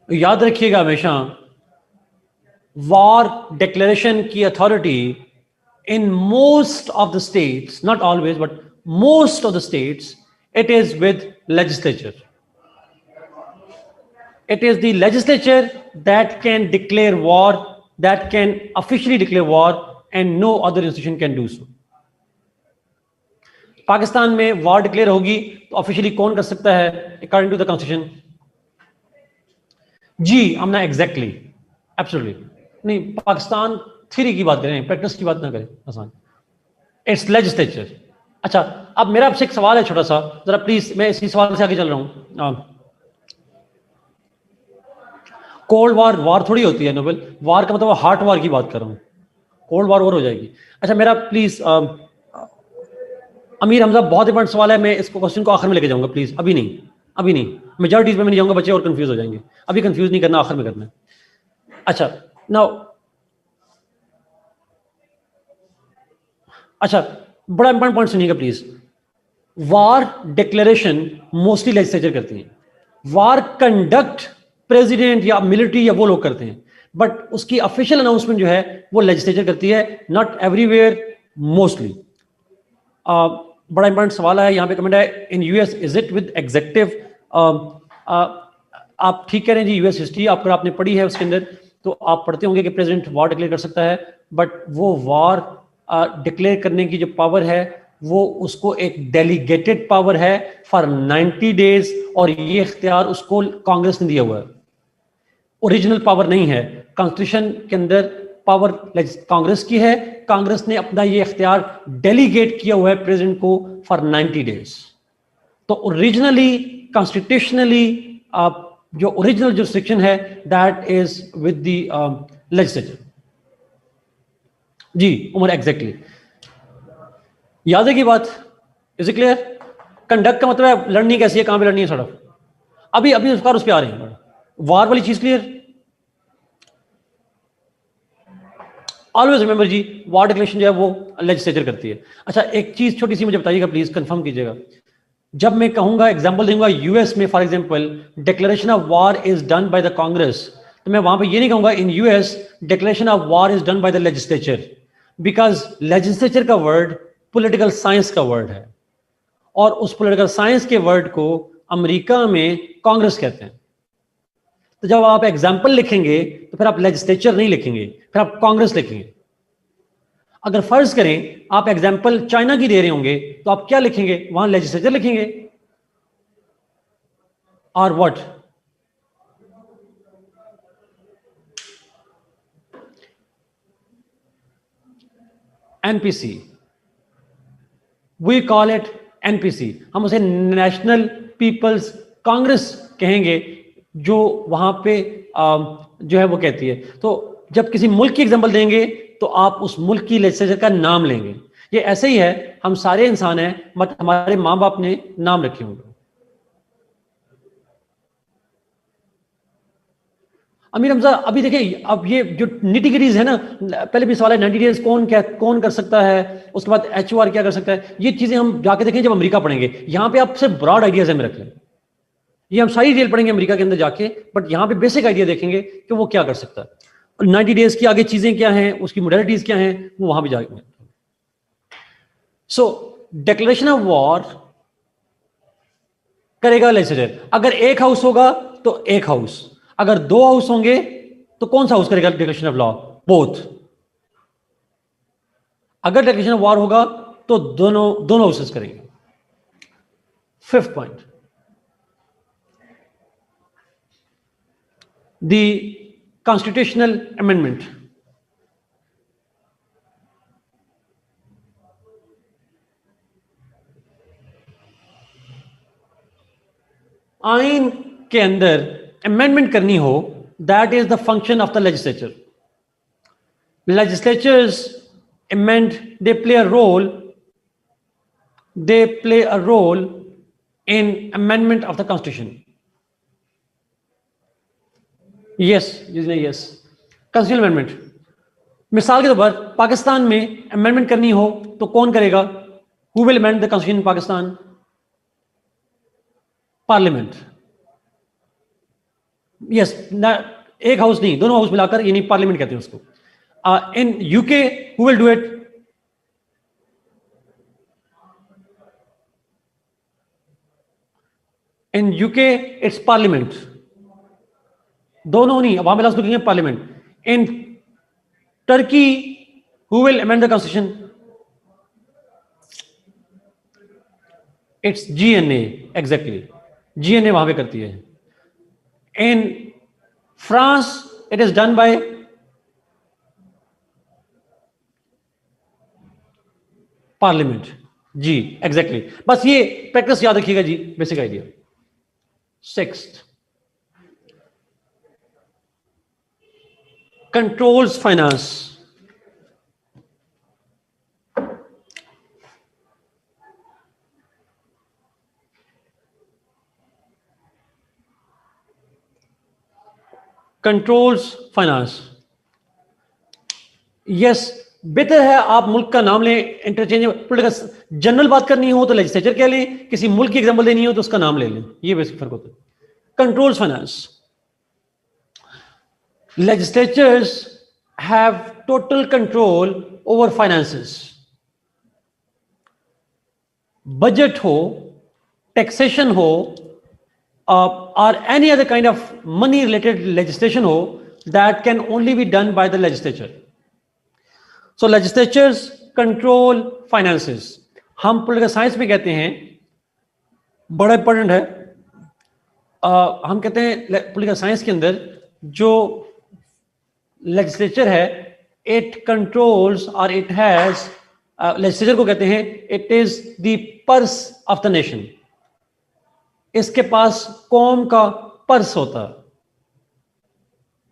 याद रखिएगा हमेशा, वॉर डिक्लेरेशन की authority in most of the states, not always, but most of the states, it is with legislature. It is the legislature that can declare war, that can officially declare war, and no other institution can do so. Pakistan में war declare होगी तो officially कौन कर सकता है according to the constitution? जी, हमने exactly absolutely नहीं, Pakistan theory की बात करें, प्रैक्टिस की बात ना करें। आसान, इट्स लेजिस्लेचर। अच्छा, अब मेरा आपसे एक सवाल है छोटा सा, जरा प्लीज, मैं इसी सवाल से आगे चल रहा हूं। कोल्ड वॉर वॉर थोड़ी होती है नोबेल, वॉर का मतलब हार्ट वॉर की बात कर रहा हूं, कोल्ड वॉर हो जाएगी। अच्छा, मेरा प्लीज अमीर हमजा, बहुत इंपॉर्टेंट सवाल है, मैं इसको क्वेश्चन को आखिर में लेके जाऊंगा प्लीज, अभी नहीं, अभी नहीं, मेजॉरिटीज में नहीं जाऊंगा, बच्चे और कंफ्यूज हो जाएंगे। अभी कंफ्यूज नहीं करना, आखिर में करना है। अच्छा नाउ, अच्छा, बड़ा इंपॉर्टेंट पॉइंट सुनिएगा please. War declaration mostly legislature करती है, वार कंडक्ट प्रेसिडेंट या मिलिट्री या वो लोग करते हैं, बट उसकी ऑफिशियल अनाउंसमेंट जो है वो लेजिस्लेचर करती है, नॉट एवरीवेयर, मोस्टली। बड़ा इंपॉर्टेंट सवाल है यहाँ पे, कमेंट है, in US is it with executive? आप ठीक कह रहे हैं जी, यूएस हिस्ट्री अगर आपने पढ़ी है उसके अंदर तो आप पढ़ते होंगे कि प्रेसिडेंट वॉर डिक्लेयर कर सकता है, बट वो वॉर डिक्लेयर करने की जो पावर है वो उसको एक डेलीगेटेड पावर है फॉर 90 डेज, और ये इख्तियार उसको कांग्रेस ने दिया हुआ है, ओरिजिनल पावर नहीं है। कॉन्स्टिट्यूशन के अंदर पावर कांग्रेस की है, कांग्रेस ने अपना ये इख्तियार डेलीगेट किया हुआ है प्रेसिडेंट को फॉर 90 डेज। तो ओरिजिनली कॉन्स्टिट्यूशनली जो ओरिजिनल जुरिस्डिक्शन है that is with the legislature. जी उमर, एग्जैक्टली, याद है की बात, इज इट क्लियर? कंडक्ट का मतलब है लड़नी कैसी है, कहां पे लड़नी है सड़क। अभी अभी उस पे आ रहे हैं, वार वाली चीज क्लियर? ऑलवेज रिमेंबर जी, वार डिक्लेरेशन जो है वो लेजिस्लेचर करती है। अच्छा, एक चीज छोटी सी मुझे बताइएगा प्लीज, कंफर्म कीजिएगा, जब मैं कहूंगा एग्जांपल दूंगा यूएस में for example declaration of war is done by the Congress, तो मैं वहां पे ये नहीं कहूंगा in US declaration of war is done by the legislature, because legislature का वर्ड पॉलिटिकल साइंस का वर्ड है, और उस पॉलिटिकल साइंस के वर्ड को अमेरिका में कांग्रेस कहते हैं। तो जब आप एग्जाम्पल लिखेंगे तो फिर आप लेजिस्लेचर नहीं लिखेंगे, फिर आप कांग्रेस लिखेंगे। अगर फर्ज करें आप एग्जाम्पल चाइना की दे रहे होंगे तो आप क्या लिखेंगे, वहां लेजिस्लेचर लिखेंगे, और what? NPC, we call it NPC, हम उसे नेशनल पीपल्स कांग्रेस कहेंगे, जो वहां पे जो है वो कहती है। तो जब किसी मुल्क की एग्जांपल देंगे तो आप उस मुल्क की लेजिस्लेचर का नाम लेंगे। ये ऐसे ही है, हम सारे इंसान हैं बट हमारे माँ बाप ने नाम रखे होंगे। अमीर हमजा, अभी देखिए, अब ये जो निटिग्रिटीज है ना, पहले भी सवाल है 90 डेज कौन कर सकता है, उसके बाद एचओआर क्या कर सकता है, ये चीजें हम जाके देखें जब अमेरिका पढ़ेंगे। यहाँ पे आप सिर्फ ब्रॉड आइडियाज में रख लें, ये हम सारी डिटेल पढ़ेंगे अमेरिका के अंदर जाके, बट यहाँ पे बेसिक आइडिया देखेंगे कि वो क्या कर सकता है। 90 डेज की आगे चीजें क्या हैं, उसकी मोडेलिटीज क्या हैं, वो वहां भी जाएंगे। सो डिक्लेरेशन ऑफ वॉर करेगा लेजिस्लेचर। अगर एक हाउस होगा तो एक हाउस, अगर दो हाउस होंगे तो कौन सा हाउस करेगा डिक्लेरेशन ऑफ लॉ? बोथ। अगर डिक्लेरेशन ऑफ वॉर होगा तो दोनों दोनों हाउसेस करेंगे। Fifth point, the constitutional amendment. आइन के अंदर अमेंडमेंट करनी हो, that is the function of the legislature. Legislatures amend, they play a role in amendment of the constitution. Yes, yes, constitutional amendment। मिसाल के तौर पर पाकिस्तान में अमेंडमेंट करनी हो तो कौन करेगा? Who will amend the constitution in Pakistan? Parliament. Yes, एक हाउस नहीं, दोनों हाउस मिलाकर, यानी पार्लियामेंट कहते हैं उसको। In UK, who will do it? In UK, it's parliament. दोनों नहीं, वहां मिला उसको parliament. In Turkey, who will amend the constitution? It's GNA, exactly. GNA वहां पे करती है। In France, it is done by parliament. जी, एग्जैक्टली। बस ये प्रैक्टिस याद रखिएगा जी, basic idea. Sixth, controls finance. Controls finance. Yes, बेहतर है आप मुल्क का नाम लें, इंटरचेंज। जनरल बात करनी हो तो लेजिस्लेचर कह लें, किसी मुल्क की एग्जांपल देनी हो तो उसका नाम ले लें, ये बेसिक फर्क होता है। Controls finance. Legislatures have total control over finances. Budget हो, टैक्सेशन हो, और any other kind of money related legislation हो, that can only be done by the legislature. So legislatures control finances। हम पॉलिटिकल साइंस में कहते हैं, बड़ा important है, हम कहते हैं पॉलिटिकल साइंस के अंदर जो लेजिस्लेचर है, इट कंट्रोल्स और इट हैज, लेजिस्लेचर को कहते हैं it is the purse of the nation. इसके पास कौम का पर्स होता है।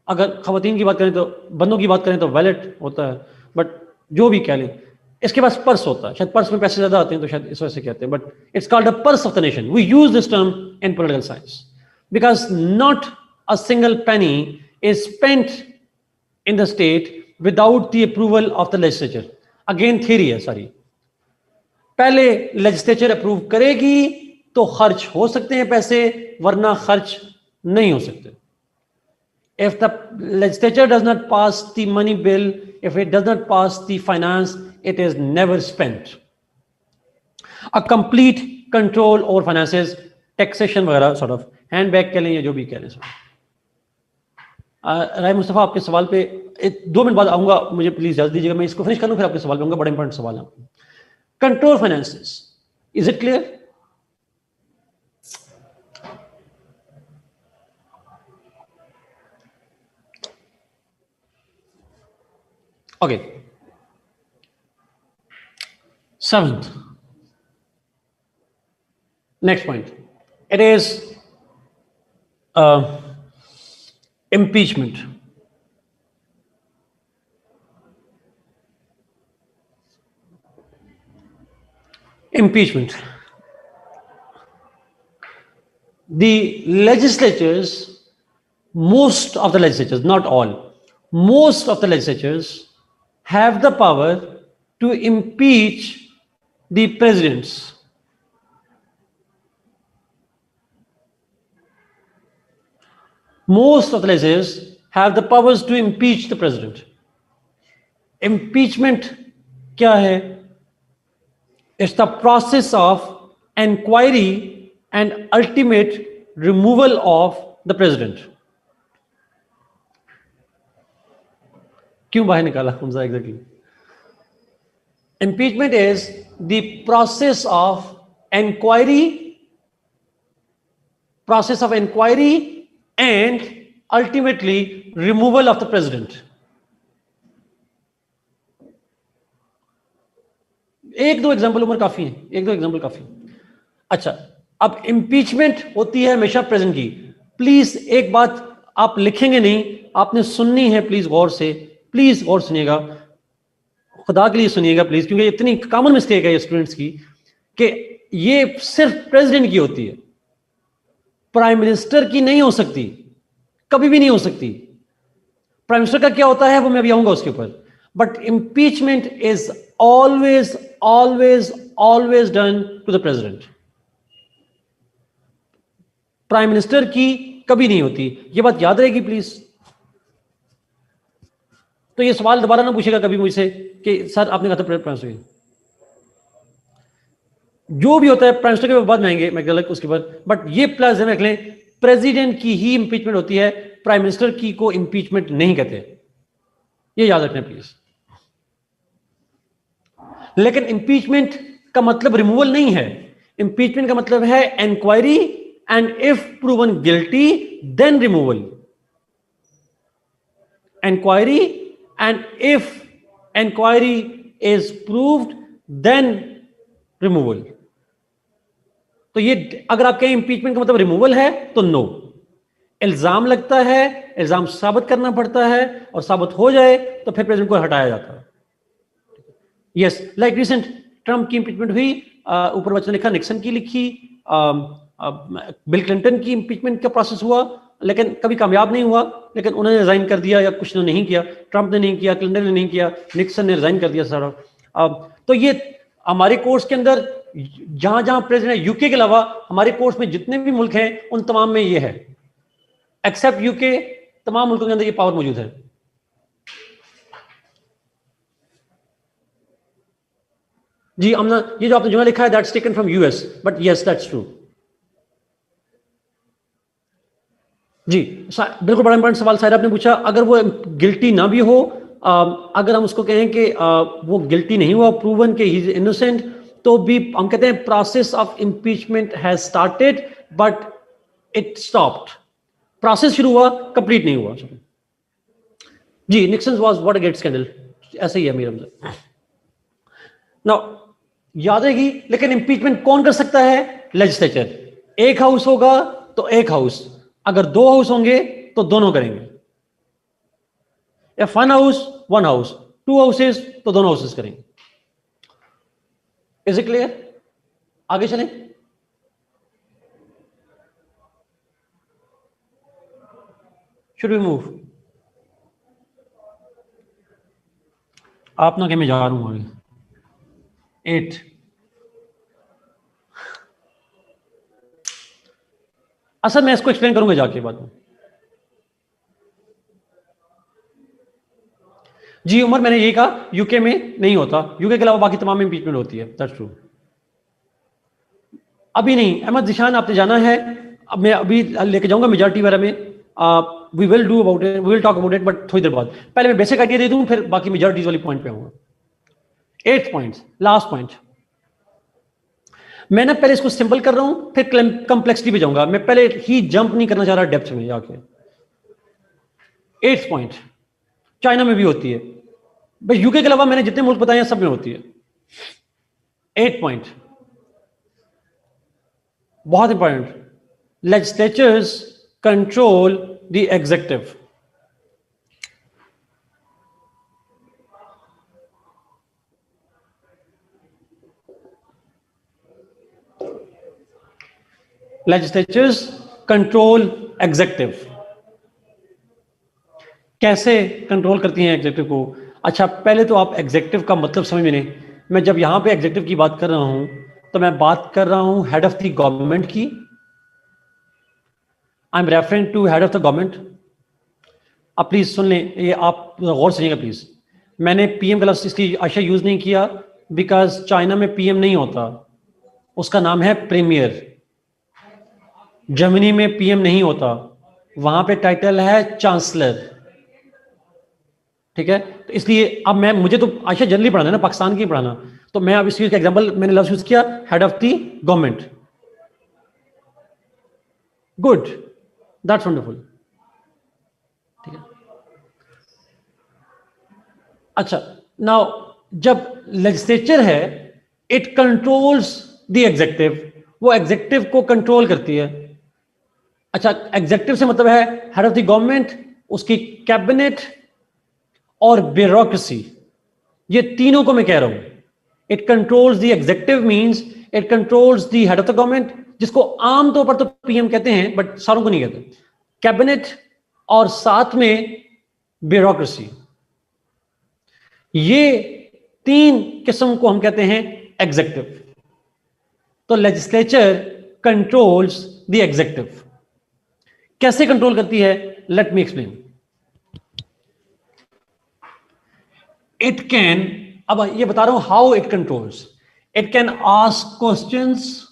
अगर खवातीन की बात करें तो, बंदों की बात करें तो वैलेट होता है, बट जो भी कह लें, इसके पास पर्स होता है। शायद पर्स में पैसे ज्यादा आते हैं तो शायद इस वजह से कहते हैं, but it's called the purse of the nation. We use this term in political science because not a single penny is spent in the state without the approval of the legislature. Again theory है सारी। पहले legislature approve करेगी तो खर्च हो सकते हैं पैसे, वरना खर्च नहीं हो सकते। If the legislature does not pass the money bill, if it does not pass the finance, it is never spent. A complete control over finances, taxation वगैरह, sort of handback कह लें या जो भी कह लें। राय मुस्तफा, आपके सवाल पे 2 मिनट बाद आऊंगा, मुझे प्लीज इजाजत दीजिएगा, मैं इसको फिनिश कर लूं, फिर आपके सवाल पे आऊंगा। बड़ा इंपॉर्टेंट सवाल है। Control finances, is it clear? Okay. 7th. Next point. It is impeachment. Impeachment. The legislatures, most of the legislatures, not all, most of the legislatures have the power to impeach the presidents. Most of the legislators have the powers to impeach the president. Impeachment क्या है? It's the process of inquiry and ultimate removal of the president. क्यों बाहर निकाला Hamza exactly? Impeachment is the process of inquiry and ultimately removal of the president. एक दो example उम्र काफी है, एक दो एग्जाम्पल काफी। अच्छा, अब इम्पीचमेंट होती है हमेशा प्रेजेंट की। प्लीज एक बात आप लिखेंगे नहीं, आपने सुननी है, प्लीज गौर से, प्लीज गौर सुनिएगा, खुदा के लिए सुनिएगा प्लीज, क्योंकि इतनी कॉमन मिस्टेक है ये स्टूडेंट्स की कि ये सिर्फ प्रेसिडेंट की होती है, प्राइम मिनिस्टर की नहीं हो सकती, कभी भी नहीं हो सकती। प्राइम मिनिस्टर का क्या होता है वो मैं अभी आऊंगा उसके ऊपर। But impeachment is always always always done to the president, prime minister की कभी नहीं होती। ये बात याद रहेगी प्लीज। तो ये सवाल दोबारा ना पूछेगा कभी मुझसे कि सर आपने कहा था प्राइम मिनिस्टर, जो भी होता है प्राइम मिनिस्टर के बाद में आएंगे मैं गलत उसके बाद, बट ये प्लस रख लें, प्रेसिडेंट की ही इंपीचमेंट होती है, प्राइम मिनिस्टर की को इंपीचमेंट नहीं कहते, ये याद रखना प्लीज। लेकिन इंपीचमेंट का मतलब रिमूवल नहीं है, इंपीचमेंट का मतलब है inquiry and if proven guilty then removal. Inquiry and if inquiry is proved then removal. तो ये अगर आप कहें इंपीचमेंट का मतलब रिमूवल है तो नो, इल्जाम लगता है, इल्जाम साबित करना पड़ता है और साबित हो जाए तो फिर प्रेसिडेंट को हटाया जाता है। यस, लाइक रिसेंट ट्रंप की इंपीचमेंट हुई, ऊपर वचन लिखा, निक्सन की लिखी, बिल क्लिंटन की इंपीचमेंट का प्रोसेस हुआ लेकिन कभी कामयाब नहीं हुआ, लेकिन उन्होंने रिजाइन कर दिया या कुछ ने नहीं किया, ट्रंप ने नहीं किया, क्लिंटन ने नहीं किया, निक्सन ने रिजाइन कर दिया सारा। तो ये हमारे कोर्स के अंदर जहां जहां प्रेसिडेंट, यूके के अलावा हमारे कोर्स में जितने भी मुल्क हैं उन तमाम में ये है, एक्सेप्ट यूके, तमाम मुल्कों के अंदर ये पावर मौजूद है। जी अमना, ये जो आपने जुमला लिखा है that's taken from US, but yes that's true. जी बिल्कुल, बड़ा इंपॉर्टेंट सवाल साहिर आपने पूछा। अगर वो गिल्टी ना भी हो, अगर हम उसको कहें कि वो गिल्टी नहीं हुआ, प्रूवन के ही इज इनोसेंट, तो भी हम कहते हैं process of impeachment has started but it stopped. Process शुरू हुआ, कंप्लीट नहीं हुआ। जी, निक्सन वाज वाटरगेट स्कैंडल, ऐसा ही है मेरा। नाउ याद रहेगी, लेकिन इंपीचमेंट कौन कर सकता है? लेजिस्लेचर। एक हाउस होगा तो एक हाउस, अगर दो हाउस होंगे तो दोनों करेंगे। या वन हाउस, टू हाउसेस तो दोनों हाउसेस करेंगे। Is it clear? आगे चलें। Should we move? आप ना कि मैं जा रहा हूं आगे। 8 असल मैं इसको एक्सप्लेन करूंगा जाके बाद में। जी उमर, मैंने यही कहा यूके में नहीं होता, यूके के अलावा बाकी तमाम में इंपीचमेंट होती है, दैट्स ट्रू। अभी नहीं, अहमद जिशान आपने जाना है, अब मैं अभी लेके जाऊंगा मेजॉरिटी वगैरह में, we will do about it, we will talk about it, but थोड़ी देर बाद। पहले मैं बेसिक आइडिया दे दूं, फिर बाकी मेजॉरिटीज वाली पॉइंट पे आऊंगा। 8th point, last point. मैं ना पहले इसको सिंपल कर रहा हूं, फिर कंप्लेक्सिटी पे जाऊंगा। मैं पहले ही जंप नहीं करना चाह रहा डेप्थ में जाके। 8th पॉइंट, चाइना में भी होती है, बस यूके के अलावा मैंने जितने मुल्क बताए हैं सब में होती है। 8th पॉइंट बहुत important, legislatures control the executive. Legislatures control executive. कैसे कंट्रोल करती हैं एग्जीक्यूटिव को? अच्छा, पहले तो आप एग्जीक्यूटिव का मतलब समझ में नहीं। मैं जब यहां पे एग्जीक्यूटिव की बात कर रहा हूं तो मैं बात कर रहा हूं हेड ऑफ द गवर्नमेंट की। I am referring to head of the government. आप प्लीज सुन लें, ये आप गौर से सुनिएगा प्लीज। मैंने पीएम का लफ्ज इसकी आशा यूज नहीं किया, बिकॉज चाइना में पीएम नहीं होता, उसका नाम है प्रीमियर। जर्मनी में पीएम नहीं होता, वहां पे टाइटल है चांसलर। ठीक है, तो इसलिए अब मैं, मुझे तो आशा जनरली पढ़ाना है ना, पाकिस्तान की पढ़ाना, तो मैं अब इस चीज का एग्जांपल मैंने लफ्ज यूज किया, head of the government. Good, that's wonderful. ठीक है, अच्छा, नाउ जब लेजिस्लेचर है, इट कंट्रोल्स द एग्जेक्टिव, वो एग्जेक्टिव को कंट्रोल करती है। अच्छा, एग्जेक्टिव से मतलब है हेड ऑफ द गवर्नमेंट, उसकी कैबिनेट और ब्यूरोक्रेसी, ये तीनों को मैं कह रहा हूं। It controls the adjective means it controls the head of the government, जिसको आमतौर पर तो पीएम कहते हैं, बट सारों को नहीं कहते, कैबिनेट और साथ में ब्यूरोक्रेसी। ये तीन किस्म को हम कहते हैं एग्जेक्टिव। तो लेजिस्लेचर कंट्रोल्स द एग्जेक्टिव। कैसे कंट्रोल करती है, let me explain. It can, अब ये बता रहा हूं how it controls. It can ask questions,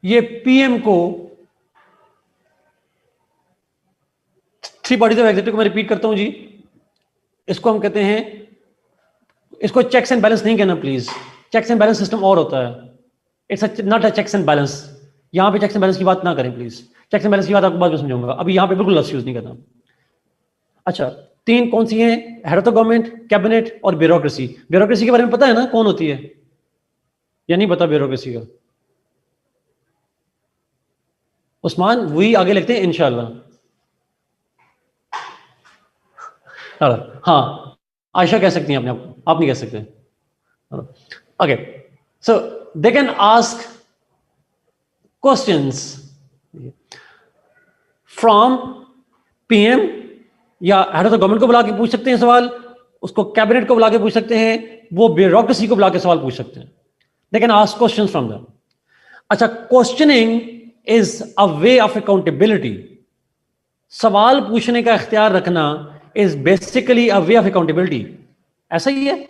ये पीएम को, थ्री बॉडीज ऑफ एग्जेक्टिव को मैं रिपीट करता हूं जी, इसको हम कहते हैं, इसको चेक्स एंड बैलेंस नहीं कहना please, checks and balance system और होता है, it's not a checks and balance. यहां पे चेक्स एंड बैलेंस की बात ना करें प्लीज, चेक्स एंड बैलेंस की बात आपको बाद में समझाऊंगा, अभी यहां पे बिल्कुल लफ्ज यूज नहीं करना। अच्छा, तीन कौन सी हैं, head of the government, cabinet और ब्यूरोक्रेसी। ब्यूरोक्रेसी के बारे में पता है ना कौन होती है, या नहीं पता ब्यूरोक्रेसी का? उस्मान वही आगे लिखते हैं इंशाल्लाह। हाँ, आयशा कह सकती हैं अपने आप नहीं कह सकते। Okay, so they can ask questions from PM, या हेड ऑफ द गवर्नमेंट को बुला के पूछ सकते हैं सवाल, उसको कैबिनेट को बुला के पूछ सकते हैं, वो ब्यूरोक्रेसी को बुला के सवाल पूछ सकते हैं। They can ask questions from them. अच्छा, questioning is a way of accountability. सवाल पूछने का इख्तियार रखना is basically a way of accountability. ऐसा ही है।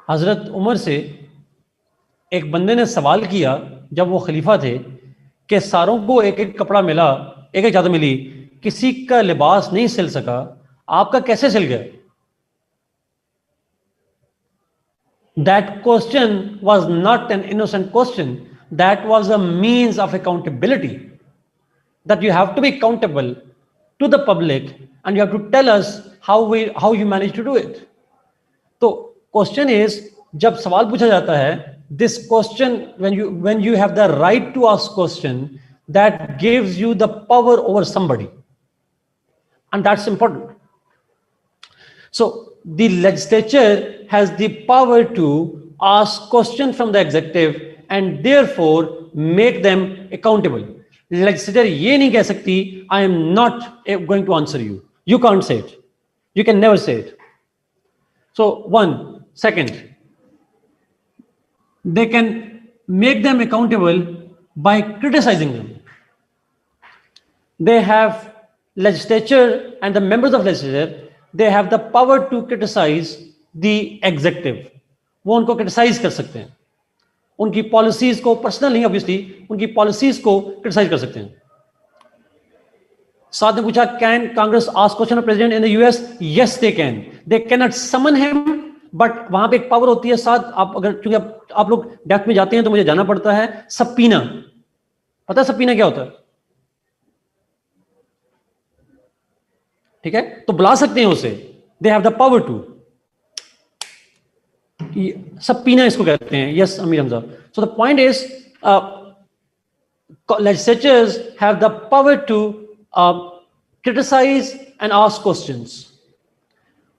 हजरत उमर से एक बंदे ने सवाल किया जब वो खलीफा थे कि सारों को एक एक कपड़ा मिला, एक एक चादर मिली, किसी का लिबास नहीं सिल सका, आपका कैसे सिल गया? That question was not an innocent question. That was a means of accountability. That you have to be accountable to the public and you have to tell us how you managed to do it. तो question is, जब सवाल पूछा जाता है, this question when you have the right to ask question, that gives you the power over somebody, and that's important. So the legislature has the power to ask questions from the executive and therefore make them accountable. Legislature ये नहीं कह सकती I am not going to answer you. You can't say it. You can never say it. So one second, they can make them accountable by criticizing them. They have, legislature and the members of legislature, they have the power to criticize the executive. वो उनको criticise कर सकते हैं, उनकी policies को, personal नहीं obviously, उनकी policies को क्रिटिसाइज कर सकते हैं। साथ ने पूछा, can Congress ask question of president in the US? Yes they can. They can not someone him, but वहां पे एक पावर होती है साथ, आप अगर, क्योंकि आप लोग डेप्थ में जाते हैं तो मुझे जाना पड़ता है, सबपीना। पता है सबपीना क्या होता है? ठीक है, तो बुला सकते हैं उसे, they have the power to, subpoena इसको कहते हैं। Yes Amir Hamza. So the point is, legislatures have the power to criticize and ask questions.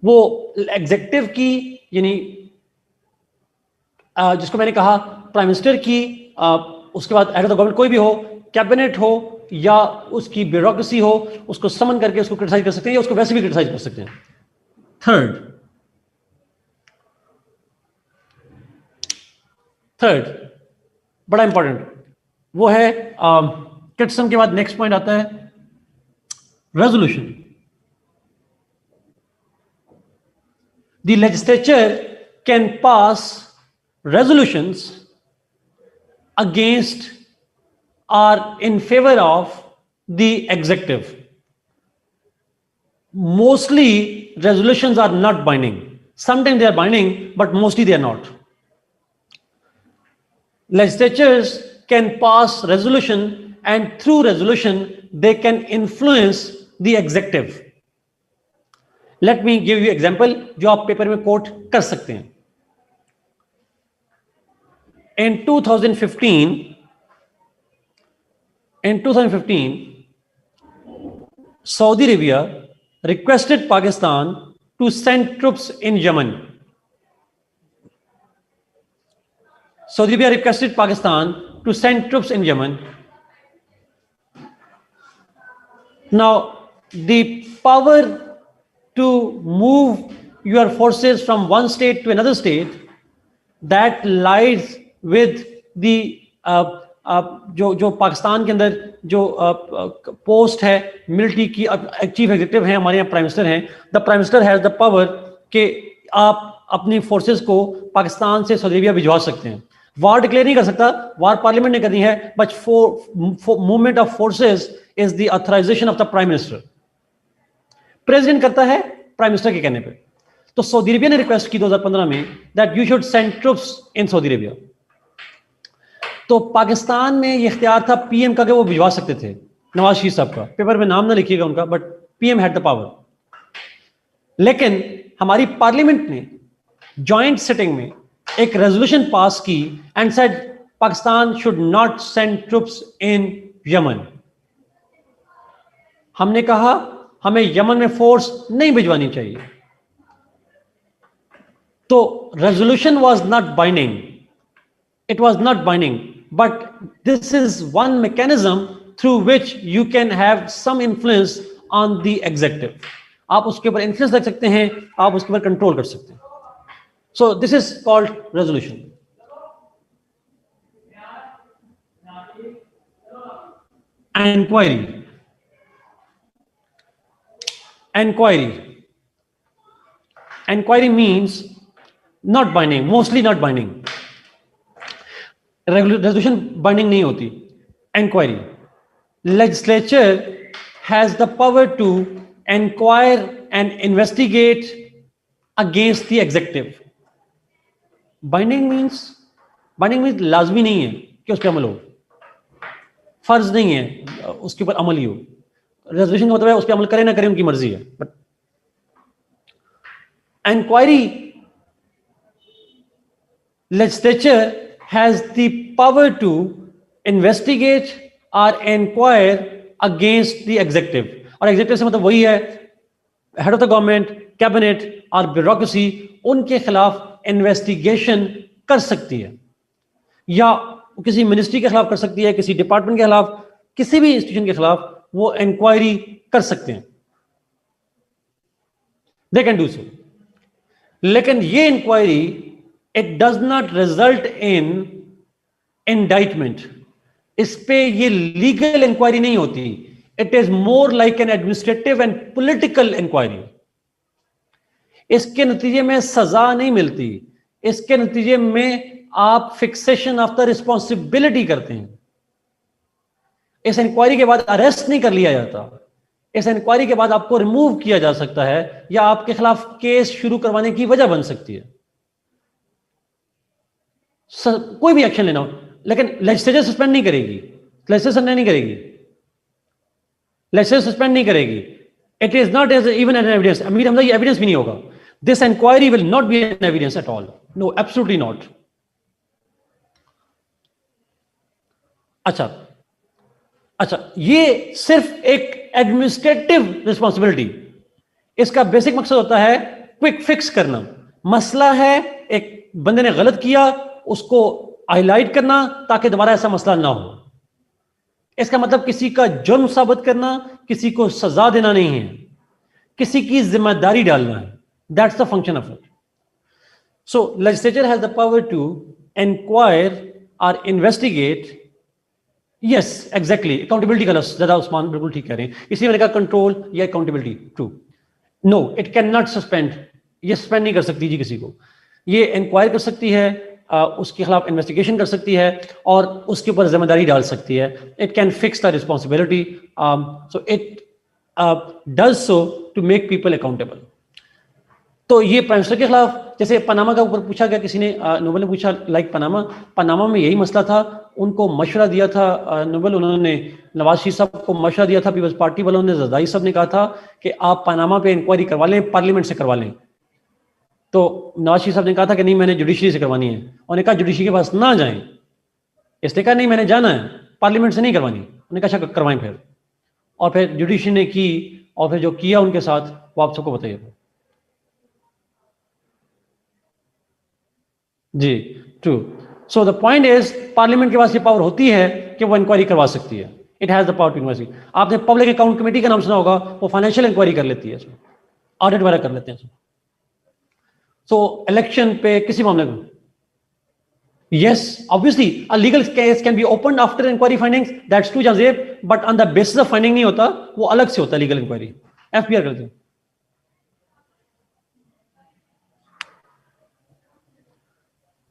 वो एग्जेक्टिव की, यानी जिसको मैंने कहा प्राइम मिनिस्टर की, उसके बाद हेड ऑफ द गवर्नमेंट कोई भी हो, कैबिनेट हो या उसकी ब्यूरोक्रेसी हो, उसको समन करके उसको क्रिटिसाइज कर सकते हैं या उसको वैसे भी क्रिटिसाइज कर सकते हैं। थर्ड बड़ा इंपॉर्टेंट वो है क्रिटिसिज्म के बाद नेक्स्ट पॉइंट आता है resolution. The legislature can pass resolutions against or in favour of the executive. Mostly resolutions are not binding. Sometimes they are binding, but mostly they are not. Legislatures can pass resolution, and through resolution they can influence the executive. Let me give you example जो आप paper में coat कर सकते हैं। In 2015, Saudi Arabia requested Pakistan to send troops in Yemen. Saudi Arabia requested Pakistan to send troops in Yemen. Now, the power to move your forces from one state to another state, that lies with the जो पाकिस्तान के अंदर जो post है military की, chief executive है हमारे यहाँ prime minister हैं। The prime minister has the power कि आप अपनी फोर्सेस को पाकिस्तान से सऊदी अरबिया भिजवा सकते हैं। वार डिक्लेयर नहीं कर सकता, वार पार्लियामेंट ने करनी है, but movement of forces is the authorisation of the prime minister. President करता है प्राइम मिनिस्टर के कहने पे। तो सऊदी अरबिया ने रिक्वेस्ट की 2015 में that you should send troops in Saudi Arabia. तो पाकिस्तान में ये इख्तियार था पीएम का कि वो भिजवा सकते थे, नवाज शरीफ साहब का। पेपर में नाम ना लिखिएगा उनका, but PM had the power. लेकिन हमारी पार्लियामेंट ने जॉइंट सिटिंग में एक रेजोल्यूशन पास की and said Pakistan should not send troops in Yemen. हमने कहा हमें यमन में फोर्स नहीं भिजवानी चाहिए। तो resolution was not binding, it was not binding, but this is one mechanism through which you can have some influence on the executive. आप उसके ऊपर influence रख सकते हैं, आप उसके ऊपर control कर सकते हैं। So this is called resolution. Inquiry. Inquiry means not binding, mostly not binding. Resolution binding नहीं होती। Inquiry, legislature has the power to inquire and investigate against the executive. Binding means लाजमी नहीं है कि उस पर अमल हो, फर्ज नहीं है उसके ऊपर अमल ही हो। रेजोल्यूशन का मतलब है उस पर अमल करें ना करें उनकी मर्जी है। But inquiry, legislature has the power to investigate or inquire against the executive। और executive से मतलब वही है head of the government, cabinet और bureaucracy, उनके खिलाफ इन्वेस्टिगेशन कर सकती है, या किसी मिनिस्ट्री के खिलाफ कर सकती है, किसी डिपार्टमेंट के खिलाफ, किसी भी इंस्टीट्यूशन के खिलाफ वो इंक्वायरी कर सकते हैं। They can do so। लेकिन ये inquiry it does not result in indictment। इस पे ये लीगल इंक्वायरी नहीं होती। It is more like an administrative and political inquiry। इसके नतीजे में सजा नहीं मिलती, इसके नतीजे में आप फिक्सेशन ऑफ द रिस्पॉन्सिबिलिटी करते हैं। इस इंक्वायरी के बाद अरेस्ट नहीं कर लिया जाता, इस इंक्वायरी के बाद आपको रिमूव किया जा सकता है या आपके खिलाफ केस शुरू करवाने की वजह बन सकती है। कोई भी एक्शन लेना हो, लेकिन लेजिस्लेचर सस्पेंड नहीं करेगी, लेजिस्लेचर नहीं करेगी, लेजिस्लेचर सस्पेंड नहीं करेगी। It is not as even an evidence. Amir Hamza ये एविडेंस भी नहीं होगा। This inquiry will not be an evidence at all, no, absolutely not. अच्छा, ये सिर्फ एक एडमिनिस्ट्रेटिव रिस्पॉन्सिबिलिटी, इसका बेसिक मकसद होता है क्विक फिक्स करना। मसला है, एक बंदे ने गलत किया, उसको हाईलाइट करना ताकि दोबारा ऐसा मसला ना हो। इसका मतलब किसी का जुर्म साबित करना, किसी को सजा देना नहीं है, किसी की जिम्मेदारी डालना है। That's the function of it. So legislature has the power to inquire और इन्वेस्टिगेट यस एग्जैक्टली, अकाउंटेबिलिटी का लफ्ज ज्यादा उस्मान बिल्कुल ठीक कह रहे हैं, इसलिए मैंने कहा कंट्रोल या accountability. True, no it can not suspend, ये सस्पेंड नहीं कर सकती जी किसी को, ये इंक्वायर कर सकती है, उसके खिलाफ इन्वेस्टिगेशन कर सकती है और उसके ऊपर जिम्मेदारी डाल सकती है। It can fix the responsibility, so it does so to make people accountable. तो ये प्राइम मिनिस्टर के खिलाफ, जैसे पनामा का ऊपर पूछा गया, किसी ने नोबल ने पूछा लाइक पनामा में यही मसला था, उनको मशवरा दिया था नोबल, उन्होंने नवाज शरीफ साहब को मशवरा दिया था, पीपल्स पार्टी वालों ने, जरदारी साहब ने कहा था कि आप पनामा पे इंक्वायरी करवा लें, पार्लियामेंट से करवा लें। तो नवाज शरीफ साहब ने कहा था कि नहीं मैंने जुडिशरी से करवानी है, उन्होंने कहा जुडिशरी के पास ना जाएं, इसने कहा नहीं मैंने जाना है, पार्लियामेंट से नहीं करवानी, उन्होंने कहा अच्छा करवाएं फिर, और फिर जुडिशरी ने की, और फिर जो किया उनके साथ वो आप सबको बताइए। जी true, so the point is parliament के पास ये पावर होती है कि वो इंक्वायरी करवा सकती है, it has the power to investigate. आपने पब्लिक अकाउंट कमेटी का नाम सुना होगा, वो फाइनेंशियल इंक्वायरी कर लेती है, ऑडिट वगैरह कर लेते हैं। सो इलेक्शन पे किसी मामले में, yes obviously a legal case can be opened after inquiry findings, that's true Jazeb, but on the basis of finding नहीं होता, वो अलग से होता है लीगल इंक्वायरी, एफबीआर करते हैं।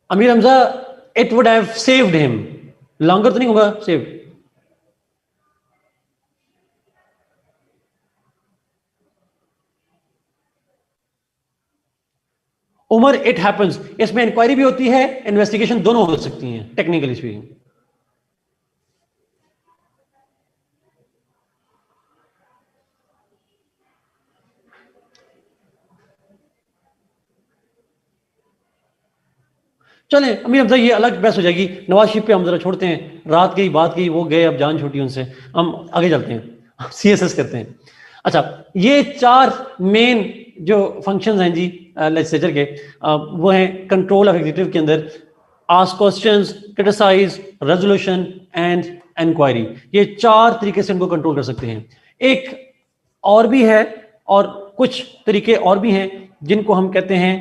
Amir Hamza, it would have saved him, longer तो नहीं होगा सेव। उमर इट हैपेंस, इसमें इंक्वायरी भी होती है, इन्वेस्टिगेशन दोनों हो सकती हैं टेक्निकली स्पीकिंग। चले अमीर हमजा, ये अलग बहस हो जाएगी, नवाज शरीफ पे हम जरा छोड़ते हैं, रात की बात की, वो गए, अब जान छूटी उनसे, हम आगे चलते हैं, सीएसएस करते हैं। अच्छा, ये चार मेन जो फंक्शंस हैं जी लेजिस्लेचर के, वो हैं कंट्रोल ऑफ एग्जीक्यूटिव के अंदर, ask questions, criticise, resolution and inquiry, ये चार तरीके से उनको कंट्रोल कर सकते हैं। एक और भी है, और कुछ तरीके और भी हैं जिनको हम कहते हैं,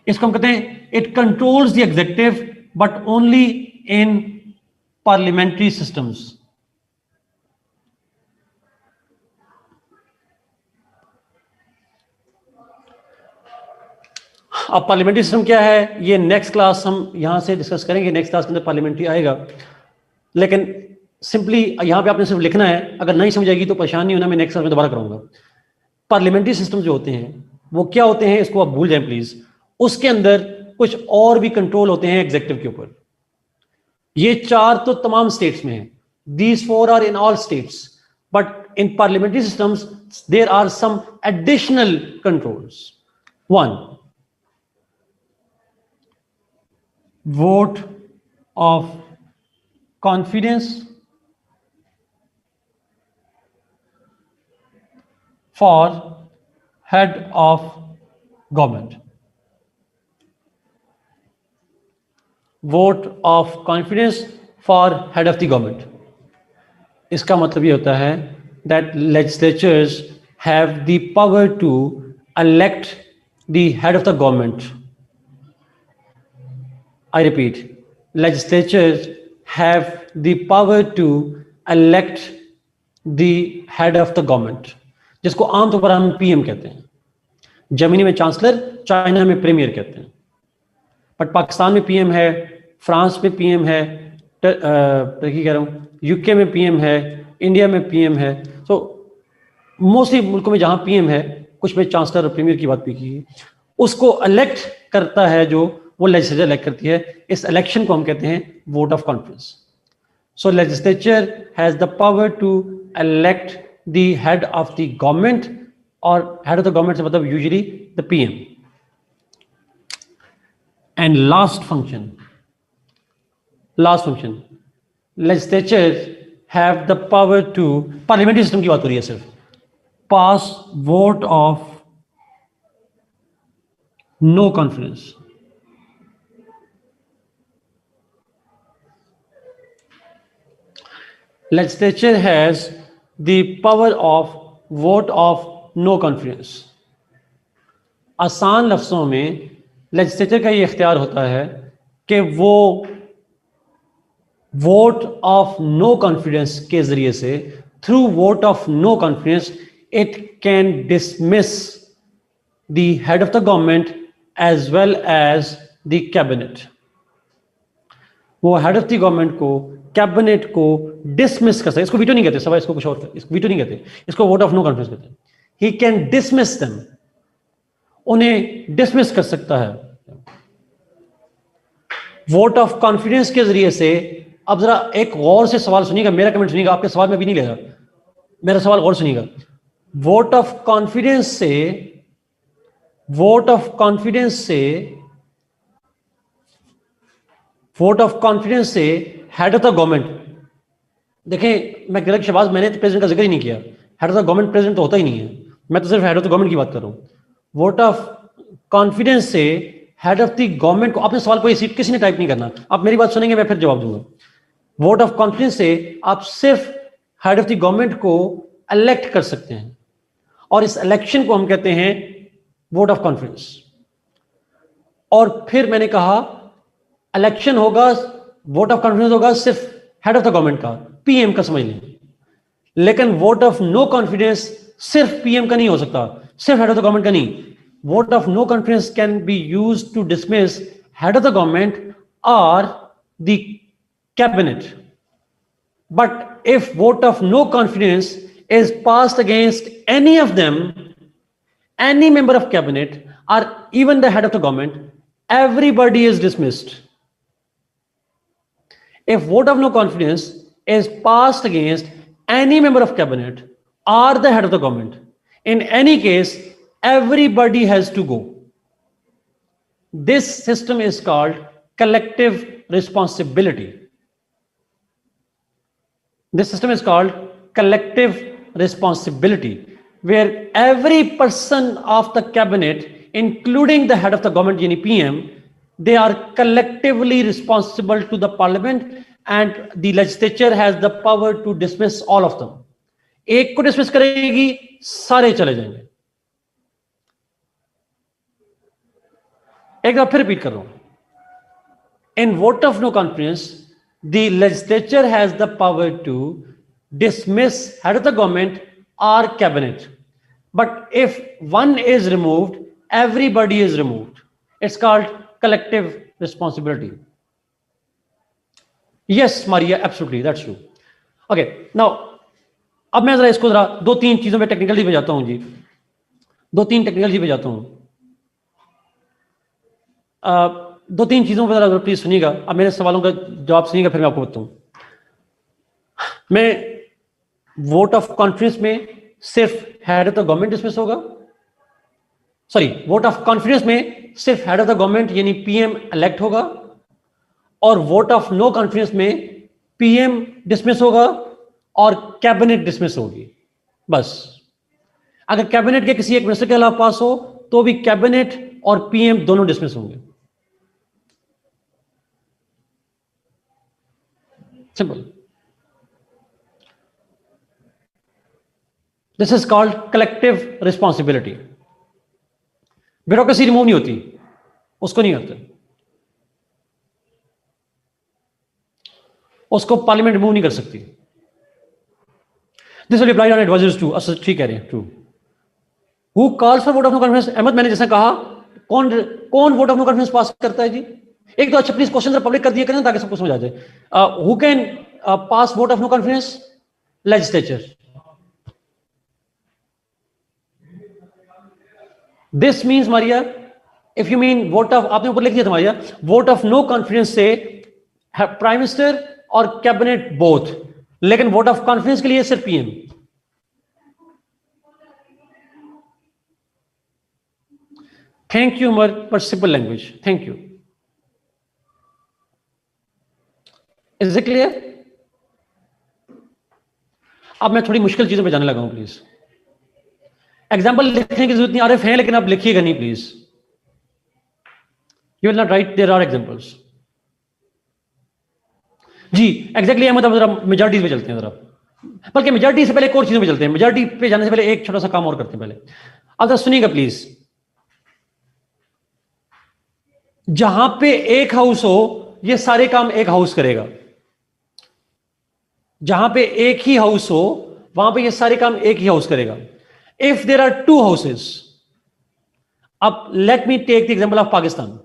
इसको हम कहते हैं it controls the executive but only in parliamentary systems. अब पार्लियामेंट्री सिस्टम क्या है, ये नेक्स्ट क्लास हम यहां से डिस्कस करेंगे, नेक्स्ट क्लास के अंदर पार्लियामेंट्री आएगा, लेकिन सिंपली यहां पे आपने सिर्फ लिखना है, अगर नहीं समझ आएगी तो परेशान नहीं होना, मैं नेक्स्ट क्लास में दोबारा कराऊंगा। पार्लियामेंट्री सिस्टम जो होते हैं वो क्या होते हैं, इसको आप भूल जाएं प्लीज, उसके अंदर कुछ और भी कंट्रोल होते हैं एग्जीक्यूटिव के ऊपर। ये चार तो तमाम स्टेट्स में है, these four are in all states, but in parliamentary systems there are some additional controls. One, vote of confidence for head of government, vote of confidence for head of the government। इसका मतलब ये होता है that legislatures have the power to elect the head of the government। I repeat, legislatures have the power to elect the head of the government, जिसको आमतौर पर हम PM कहते हैं, जर्मनी में चांसलर, चाइना में प्रीमियर कहते हैं, बट पाकिस्तान में पीएम है, फ्रांस में पीएम है, टर्की कह रहा हूँ, यूके में पीएम है, इंडिया में पीएम है। सो मोस्टली मुल्कों में जहां पीएम है, कुछ में चांसलर और प्रीमियर की बात भी की, उसको इलेक्ट करता है जो वो लेजिस्लेचर इलेक्ट करती है। इस इलेक्शन को हम कहते हैं vote of confidence. So legislature has the power to elect the head of the government, और हेड ऑफ द गवर्नमेंट से मतलब usually the PM. And last function, legislature have the power to, parliamentary system की बात हो रही है सिर्फ, pass vote of no confidence. Legislature has the power of vote of no confidence। आसान लफ्जों में लेजिस्लेचर का ये इख्तियार होता है कि वो वोट ऑफ नो कॉन्फिडेंस के जरिए से, through vote of no confidence, it can dismiss the head of the government as well as the cabinet. वो हेड ऑफ द गवर्नमेंट को, कैबिनेट को डिसमिस कर सकते। इसको वीटो नहीं कहते सभा, इसको कुछ और, इसको वीटो नहीं कहते, इसको वोट ऑफ नो कॉन्फिडेंस कहते हैं। ही कैन डिसमिस देम, उन्हें डिसमिस कर सकता है वोट ऑफ कॉन्फिडेंस के जरिए से। अब जरा एक गौर से सवाल सुनिएगा, मेरा कमेंट सुनिएगा, आपके सवाल में भी नहीं लेगा, मेरा सवाल गौर सुनिएगा। वोट ऑफ कॉन्फिडेंस से, वोट ऑफ कॉन्फिडेंस से, वोट ऑफ कॉन्फिडेंस से हेड ऑफ द गवर्नमेंट, देखें मैं गिलक शहबाज, मैंने तो प्रेसिडेंट का जिक्र ही नहीं किया। Head of the government president तो होता ही नहीं है, मैं तो सिर्फ हेड ऑफ द गवर्नमेंट की बात कर रहा हूं। वोट ऑफ कॉन्फिडेंस से हेड ऑफ द गवर्नमेंट को, अपने सवाल को किसी ने टाइप नहीं करना, आप मेरी बात सुनेंगे, मैं फिर जवाब दूंगा। वोट ऑफ कॉन्फिडेंस से आप सिर्फ हेड ऑफ द गवर्नमेंट को इलेक्ट कर सकते हैं, और इस इलेक्शन को हम कहते हैं वोट ऑफ कॉन्फिडेंस। और फिर मैंने कहा इलेक्शन होगा, वोट ऑफ कॉन्फिडेंस होगा सिर्फ हेड ऑफ द गवर्नमेंट का, पीएम का समझ लें। लेकिन वोट ऑफ नो कॉन्फिडेंस सिर्फ पीएम का नहीं हो सकता, सिर्फ हेड ऑफ द गवर्नमेंट का नहीं। Vote of no confidence can be used to dismiss head of the government और the cabinet. But if vote of no confidence is passed against any of them, any member of cabinet or even the head of the government, everybody is dismissed. If vote of no confidence is passed against any member of cabinet or the head of the government, in any case everybody has to go. This system is called collective responsibility. This system is called collective responsibility, where every person of the cabinet, including the head of the government, yani PM, they are collectively responsible to the parliament, and the legislature has the power to dismiss all of them. एक को dismiss करेगी, सारे चले जाएंगे। एक बार फिर repeat कर रहा हूं। In vote of no confidence, the legislature has the power to dismiss head of the government or cabinet, but if one is removed, everybody is removed. It's called collective responsibility. Yes Maria, absolutely, that's true. Okay, now अब मैं जरा इसको जरा दो तीन चीजों पे technically पे जाता हूं जी, दो तीन टेक्निकली पे जाता हूं। दो तीन चीजों पर जरा प्लीज सुनिएगा, अब मेरे सवालों का जवाब सुनिएगा, फिर मैं आपको बताऊं। मैं वोट ऑफ कॉन्फिडेंस में सिर्फ head of the government dismiss होगा, सॉरी, वोट ऑफ कॉन्फिडेंस में सिर्फ हेड ऑफ द गवर्नमेंट यानी पीएम इलेक्ट होगा, और वोट ऑफ नो कॉन्फिडेंस में पीएम डिसमिस होगा और कैबिनेट डिसमिस होगी। बस अगर कैबिनेट के किसी एक मिनिस्टर के खिलाफ पास हो तो भी कैबिनेट और पीएम दोनों डिसमिस होंगे। Simple. This is called collective responsibility. Bureaucracy remove नहीं होती, उसको नहीं करते, उसको पार्लियामेंट रिमूव नहीं कर सकती। This will apply on advisers too, अच्छा ठीक कह रहे हैं, true. Who calls for vote of no confidence? Ahmad, मैंने जैसा कहा, कौन कौन vote of no confidence pass करता है जी? एक तो अच्छा प्लीज क्वेश्चन पब्लिक कर दिया करें ताकि सबको समझ आ जाए। Who can pass vote of no confidence? Legislature. This means Maria, if you mean vote of, आपने ऊपर लिख दिया था Maria, vote of no confidence से प्राइम मिनिस्टर और कैबिनेट बोथ, लेकिन वोट ऑफ कॉन्फिडेंस के लिए सिर्फ PM. Thank you Umar for simple language, thank you. Is it clear? अब मैं थोड़ी मुश्किल चीजों पे जाने लगा हूं, प्लीज। एग्जाम्पल लिखने की जरूरत नहीं, आरिफ है लेकिन आप लिखिएगा नहीं please. You will not write, there are examples. जी एग्जैक्टली, मतलब जरा मेजॉरिटीज पे चलते हैं जरा, बल्कि मेजॉरिटी से पहले एक और चीजों पे चलते हैं। मेजॉरिटी पे जाने से पहले एक छोटा सा काम और करते हैं पहले। अब जरा सुनिएगा प्लीज। जहां पे एक हाउस हो, ये सारे काम एक हाउस करेगा। जहां पे एक ही हाउस हो वहां पे ये सारे काम एक ही हाउस करेगा. If there are two houses, अब let me take the example of Pakistan.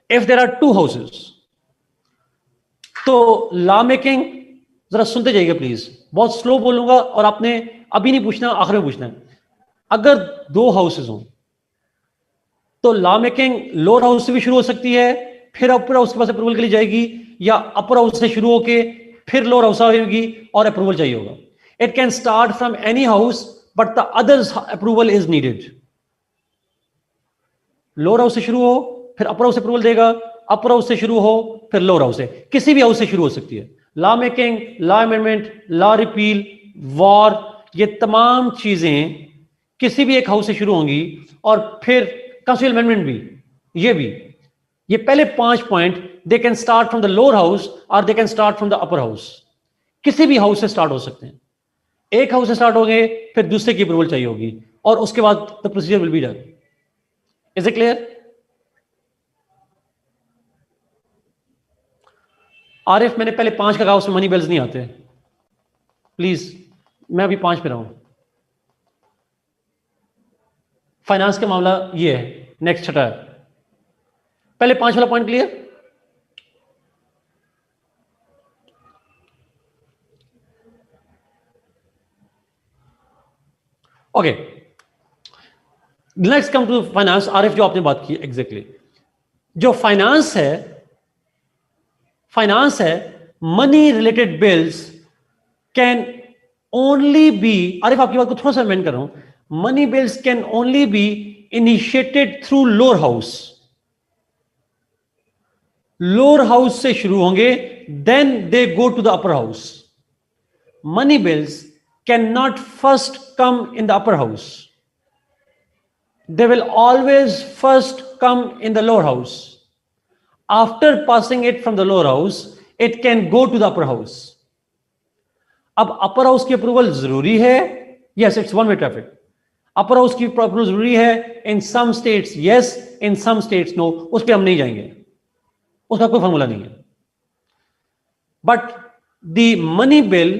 If there are two houses, तो लॉ मेकिंग, जरा सुनते जाइएगा प्लीज, बहुत स्लो बोलूंगा और आपने अभी नहीं पूछना, आखिर में पूछना है. अगर दो हाउसेस हों तो लॉ मेकिंग लोअर हाउस से भी शुरू हो सकती है, फिर अपर हाउस के पास अप्रूवल के लिए जाएगी, या अपर हाउस से शुरू होके फिर लोअर हाउस आएगी और अप्रूवल चाहिए होगा. It can start from any house but the others approval is needed. Lower house से शुरू हो फिर अपर हाउस से अप्रूवल देगा, अपर हाउस से शुरू हो फिर लोअर हाउस से, किसी भी हाउस से शुरू हो सकती है. Law making, law amendment, law repeal, war, ये तमाम चीजें किसी भी एक हाउस से शुरू होंगी, और फिर कॉन्स्टिट्यूशन अमेंडमेंट भी, ये भी. ये पहले 5 point, they can start from the lower house और they can start from the upper house. किसी भी हाउस से स्टार्ट हो सकते हैं. एक हाउस से स्टार्ट होंगे फिर दूसरे की अप्रूवल चाहिए होगी, और उसके बाद the procedure will be done. Is it clear? Arif, मैंने पहले 5 का कहा, उसमें मनी बिल्स नहीं आते. प्लीज, मैं अभी 5 पे रहा हूं. फाइनेंस का मामला ये है. नेक्स्ट छठा है. पहले 5 वाला point clear? Okay, next come to finance. Arif, जो आपने बात की एग्जैक्टली, जो फाइनेंस है money related bills can only be, Arif आपकी बात को थोड़ा सा अमेंड कर रहा हूं, money bills can only be initiated through lower house. Lower house से शुरू होंगे, then they go to the upper house. Money bills can not first come in the upper house. They will always first come in the lower house. After passing it from the lower house, it can go to the upper house. अब upper house की approval जरूरी है. Yes, it's one way traffic. Upper house की approval जरूरी है. In some states yes, in some states no. उस पर हम नहीं जाएंगे, उसका कोई फॉर्मूला नहीं है. But the money bill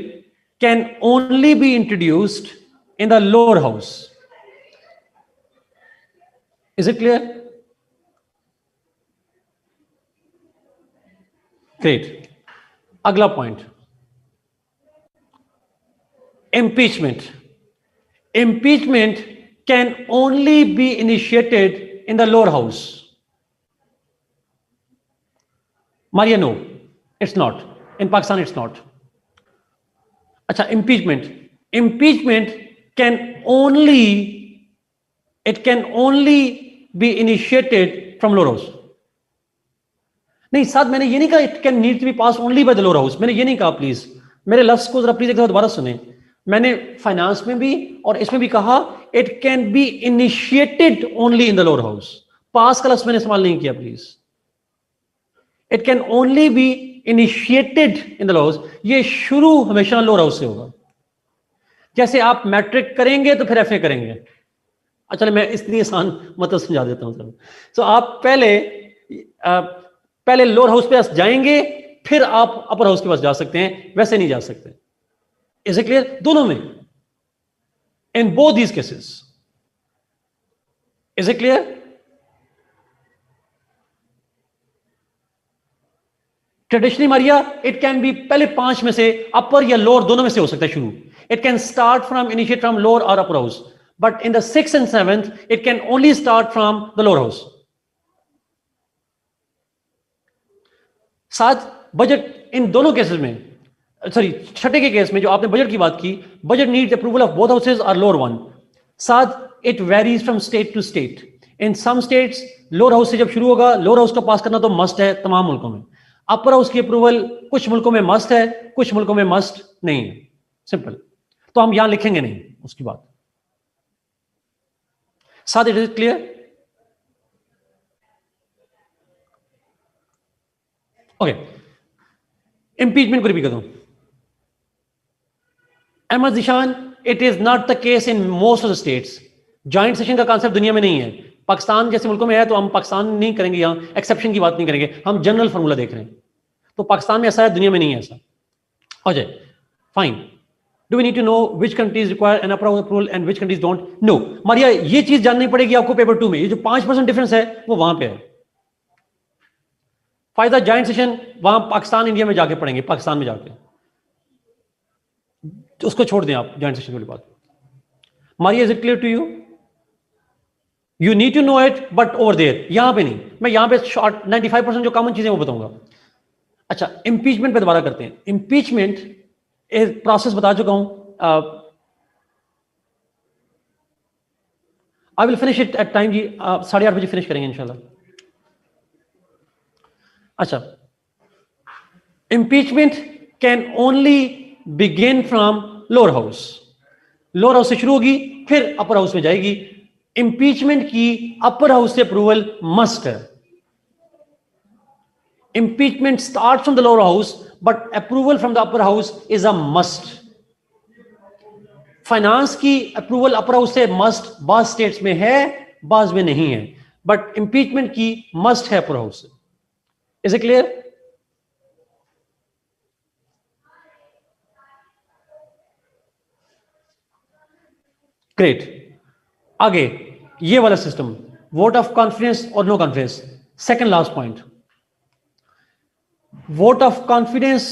can only be introduced in the lower house. Is it clear? Great. अगला point, impeachment. Impeachment can only be initiated in the lower house. Maria, no, it's not. In Pakistan, it's not. अच्छा, impeachment can only be initiated from lower house. नहीं साथ, मैंने ये नहीं कहा it can need to be pass only by the lower house. मैंने ये नहीं कहा. प्लीज मेरे लफ्ज को जरा प्लीज एक दफा दोबारा सुने. मैंने फाइनेंस में भी और इसमें भी कहा it can be initiated only in the lower house. Pass का लफ्ज मैंने इस्तेमाल नहीं किया. Please, it can only be initiated in the lower house. ये शुरू हमेशा लोअर हाउस से होगा. जैसे आप मैट्रिक करेंगे तो फिर एफए करेंगे. अच्छा, मैं इतनी आसान मतलब समझा देता हूं सर. तो आप पहले लोअर हाउस पे जाएंगे, फिर आप अपर हाउस के पास जा सकते हैं. वैसे नहीं जा सकते. Is it clear? दोनों में, in both these cases. Is it clear? Traditionally Maria, it can B पहले 5 में से अपर या लोअर दोनों में से हो सकता है शुरू. It can start from initiate from lower और upper house. But in the 6th and 7th, it can only start from the lower house. साथ बजट, इन दोनों केसेस में, सॉरी छठे के केस में जो आपने बजट की बात की, budget needs approval of both houses और लोअर वन. साथ it varies from state to state. In some states lower house से जब शुरू होगा, लोअर हाउस का पास करना तो मस्ट है तमाम मुल्कों में. अपर हाउस की अप्रूवल कुछ मुल्कों में मस्ट है, कुछ मुल्कों में मस्ट नहीं है. सिंपल. तो हम यहां लिखेंगे नहीं उसकी बात. साथ it is clear? Okay, impeachment को रिपीट कर दूं. Ahmad Zeeshan, it is not the case in most of the states. Joint session का कॉन्सेप्ट दुनिया में नहीं है. पाकिस्तान जैसे मुल्कों में है तो हम पाकिस्तान नहीं करेंगे, यहां एक्सेप्शन की बात नहीं करेंगे, हम जनरल फॉर्मूला देख रहे हैं. तो पाकिस्तान में ऐसा है, दुनिया में नहीं है ऐसा. हो जाए. Fine. Do we need to know which countries require an upper house approval and which countries don't? No. Maria, ये चीज जाननी पड़ेगी आपको पेपर 2 में. ये जो 5% डिफरेंस है वो वहां पे है. फायदा जॉइंट सेशन वहां पाकिस्तान इंडिया में जाके पढ़ेंगे, पाकिस्तान में जाके. तो उसको छोड़ दें आप जॉइंट सेशन वाली बात. Maria, is it clear to you? You need to know it but over there, यहां पे नहीं. मैं यहां पे शॉर्ट 95% जो कॉमन चीजें वो बताऊंगा. अच्छा, इंपीचमेंट पे दोबारा करते हैं. इंपीचमेंट एक प्रोसेस बता चुका हूं. I will finish it at time जी. 8:30 बजे फिनिश करेंगे इंशाल्लाह. अच्छा, impeachment can only begin from lower house. Lower house से शुरू होगी, फिर अपर हाउस में जाएगी. इंपीचमेंट की अपर हाउस से अप्रूवल मस्ट है. Impeachment starts from the lower house, but approval from the upper house is a must. Finance की अप्रूवल अपर हाउस से मस्ट, बाज स्टेट्स में है, बाज में नहीं है. बट इंपीचमेंट की मस्ट है अपर हाउस से. Is it clear? ग्रेट. आगे ये वाला सिस्टम, वोट ऑफ कॉन्फिडेंस और no confidence. Second last point. Vote of confidence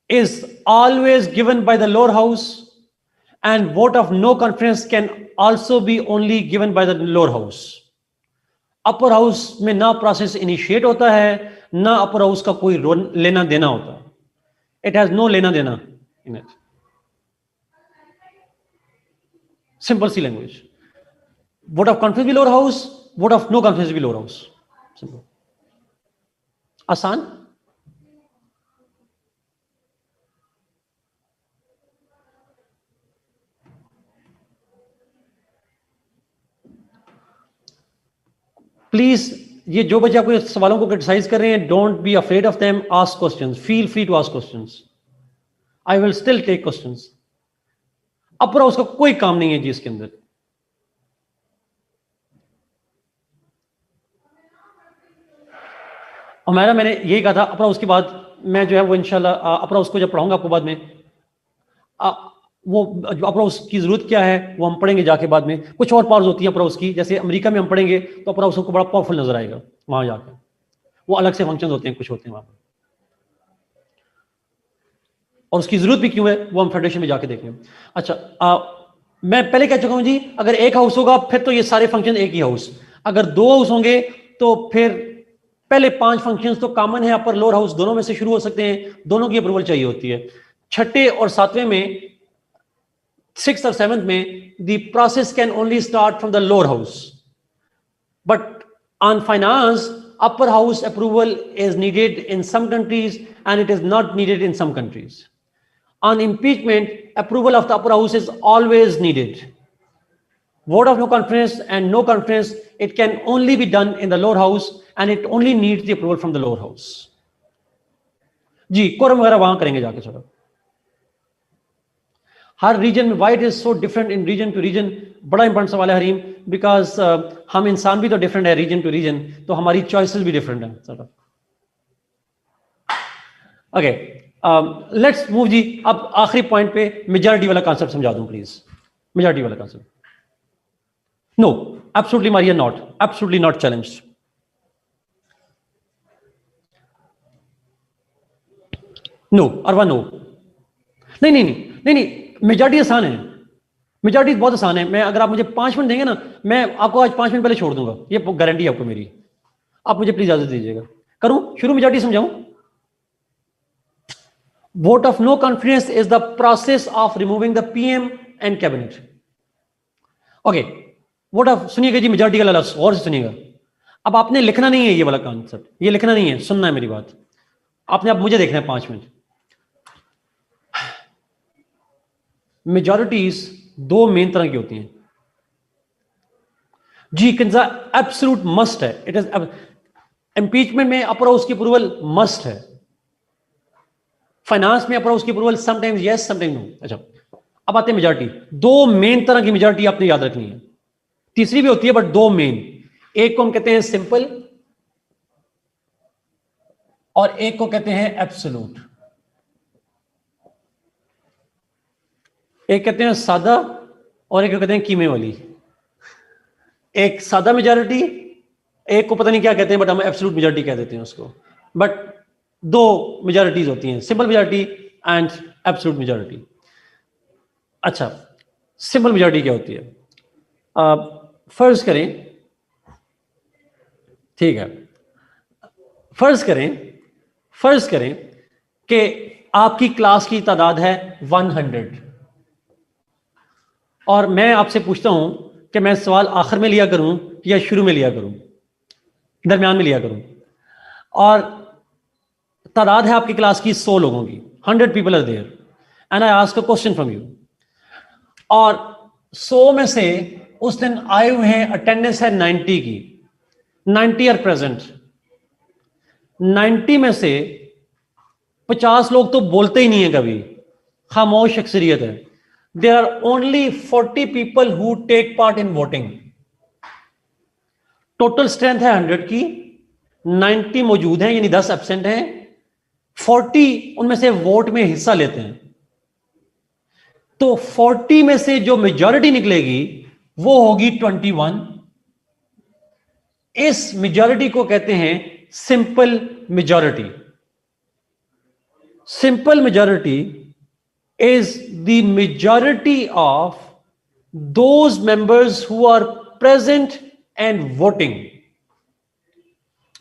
is always given by the lower house, and vote of no confidence can also be only given by the lower house. Upper house में ना process initiate होता है, ना upper house का कोई लेना देना होता. It has no लेना देना in it. Simple C language. Vote of confidence भी lower house, vote of no confidence भी lower house. Simple. आसान. प्लीज, ये जो बच्चे आपको सवालों को क्रिटिसाइज कर रहे हैं, don't be afraid of them. Ask questions, feel free to ask questions. I will still take questions. Upper house का कोई काम नहीं है जी इसके अंदर. और मैंने यही कहा था, अपर हाउस के बाद मैं जो है वो इंशाल्लाह अपर हाउस को जब पढ़ाऊंगा आपको बाद में, वो अपर हाउस की जरूरत क्या है वो हम पढ़ेंगे जाके बाद में. कुछ और पावर्स होती है अपर हाउस की, जैसे अमेरिका में हम पढ़ेंगे तो अपर हाउस को बड़ा पावरफुल नजर आएगा वहां जाके. वो अलग से फंक्शन होते हैं, कुछ होते हैं वहां पर, और उसकी जरूरत भी क्यों है वो हम फेडरेशन में जाके देखेंगे. अच्छा, मैं पहले कह चुका हूं जी, अगर एक हाउस होगा फिर तो ये सारे फंक्शन एक ही हाउस. अगर दो हाउस होंगे तो फिर पहले 5 फंक्शंस तो कॉमन है, अपर लोअर हाउस दोनों में से शुरू हो सकते हैं, दोनों की अप्रूवल चाहिए होती है. छठे और सातवें में, 6th और 7th में, the process can only start from the lower house. But on finance, upper house approval is needed in some countries and it is not needed in some countries. On impeachment, approval of the upper house is always needed. Vote of no confidence and no confidence, it can only be done in the lower house and it only needs the approval from the lower house. जी, quorum वगैरह वहां करेंगे जाके थोड़ा. हर region में what is so different in region to region. बड़ा important सवाल है हरीम, बिकॉज हम इंसान भी तो डिफरेंट है रीजन टू रीजन, तो हमारी चॉइसेस भी डिफरेंट है. ओके, लेट्स मूव जी. अब आखिरी पॉइंट पे मेजॉरिटी वाला कॉन्सेप्ट समझा दूं प्लीज. मेजॉरिटी वाला concept. No, absolutely Maria, not, absolutely not challenged. No, Arwa no. नहीं नहीं नहीं नहीं नहीं, मेजॉरिटी आसान है. मेजॉरिटी बहुत आसान है. मैं, अगर आप मुझे 5 मिनट देंगे ना, मैं आपको आज 5 मिनट पहले छोड़ दूंगा, ये गारंटी है आपको मेरी. आप मुझे प्लीज इजाजत दीजिएगा. करूं शुरू? मेजॉरिटी समझाऊं. Vote of no confidence is the process of removing the PM and cabinet. Okay, vote of, सुनिएगा जी मेजॉरिटी का लफ्ज गौर से सुनिएगा. अब आपने लिखना नहीं है ये वाला कॉन्सेप्ट, ये लिखना नहीं है, सुनना है मेरी बात. आपने अब मुझे देखना है 5 मिनट. मेजॉरिटीज 2 मेन तरह की होती हैं जी. कंजा एब्सोल्यूट मस्ट है. इट इज इंपीचमेंट में अपर हाउस की अप्रूवल मस्ट है. फाइनेंस में अपर हाउस की approval sometimes yes, sometimes no. अच्छा, अब आते हैं मेजॉरिटी. 2 मेन तरह की मेजॉरिटी आपने याद रखनी है. तीसरी भी होती है बट 2 मेन. एक को हम कहते हैं सिंपल और एक को कहते हैं एब्सोल्यूट. एक कहते हैं सादा और एक कहते हैं कीमे वाली। एक सादा मेजॉरिटी, एक को पता नहीं क्या कहते हैं, बट हम एब्सोल्यूट मेजॉरिटी कह देते हैं उसको। बट दो मेजॉरिटीज होती हैं, simple majority and absolute majority. अच्छा, सिंपल मेजॉरिटी क्या होती है? फर्ज करें, ठीक है, फर्ज करें कि आपकी क्लास की तादाद है 100 और मैं आपसे पूछता हूं कि मैं सवाल आखिर में लिया करूं या शुरू में लिया करूं, दरमियान में लिया करूं, और तादाद है आपकी क्लास की 100 लोगों की, 100 people are there and I ask a question from you, और 100 में से उस दिन आए हुए हैं, अटेंडेंस है 90 की, 90 आर प्रेजेंट। 90 में से 50 लोग तो बोलते ही नहीं है, कभी खामोश अक्सरियत है। There are only 40 people who take part in voting. Total strength है 100 की, 90 मौजूद हैं यानी 10 एब्सेंट हैं, 40 उनमें से वोट में हिस्सा लेते हैं। तो 40 में से जो मेजॉरिटी निकलेगी वो होगी 21। इस मेजॉरिटी को कहते हैं simple majority. Simple majority is the majority of those members who are present and voting।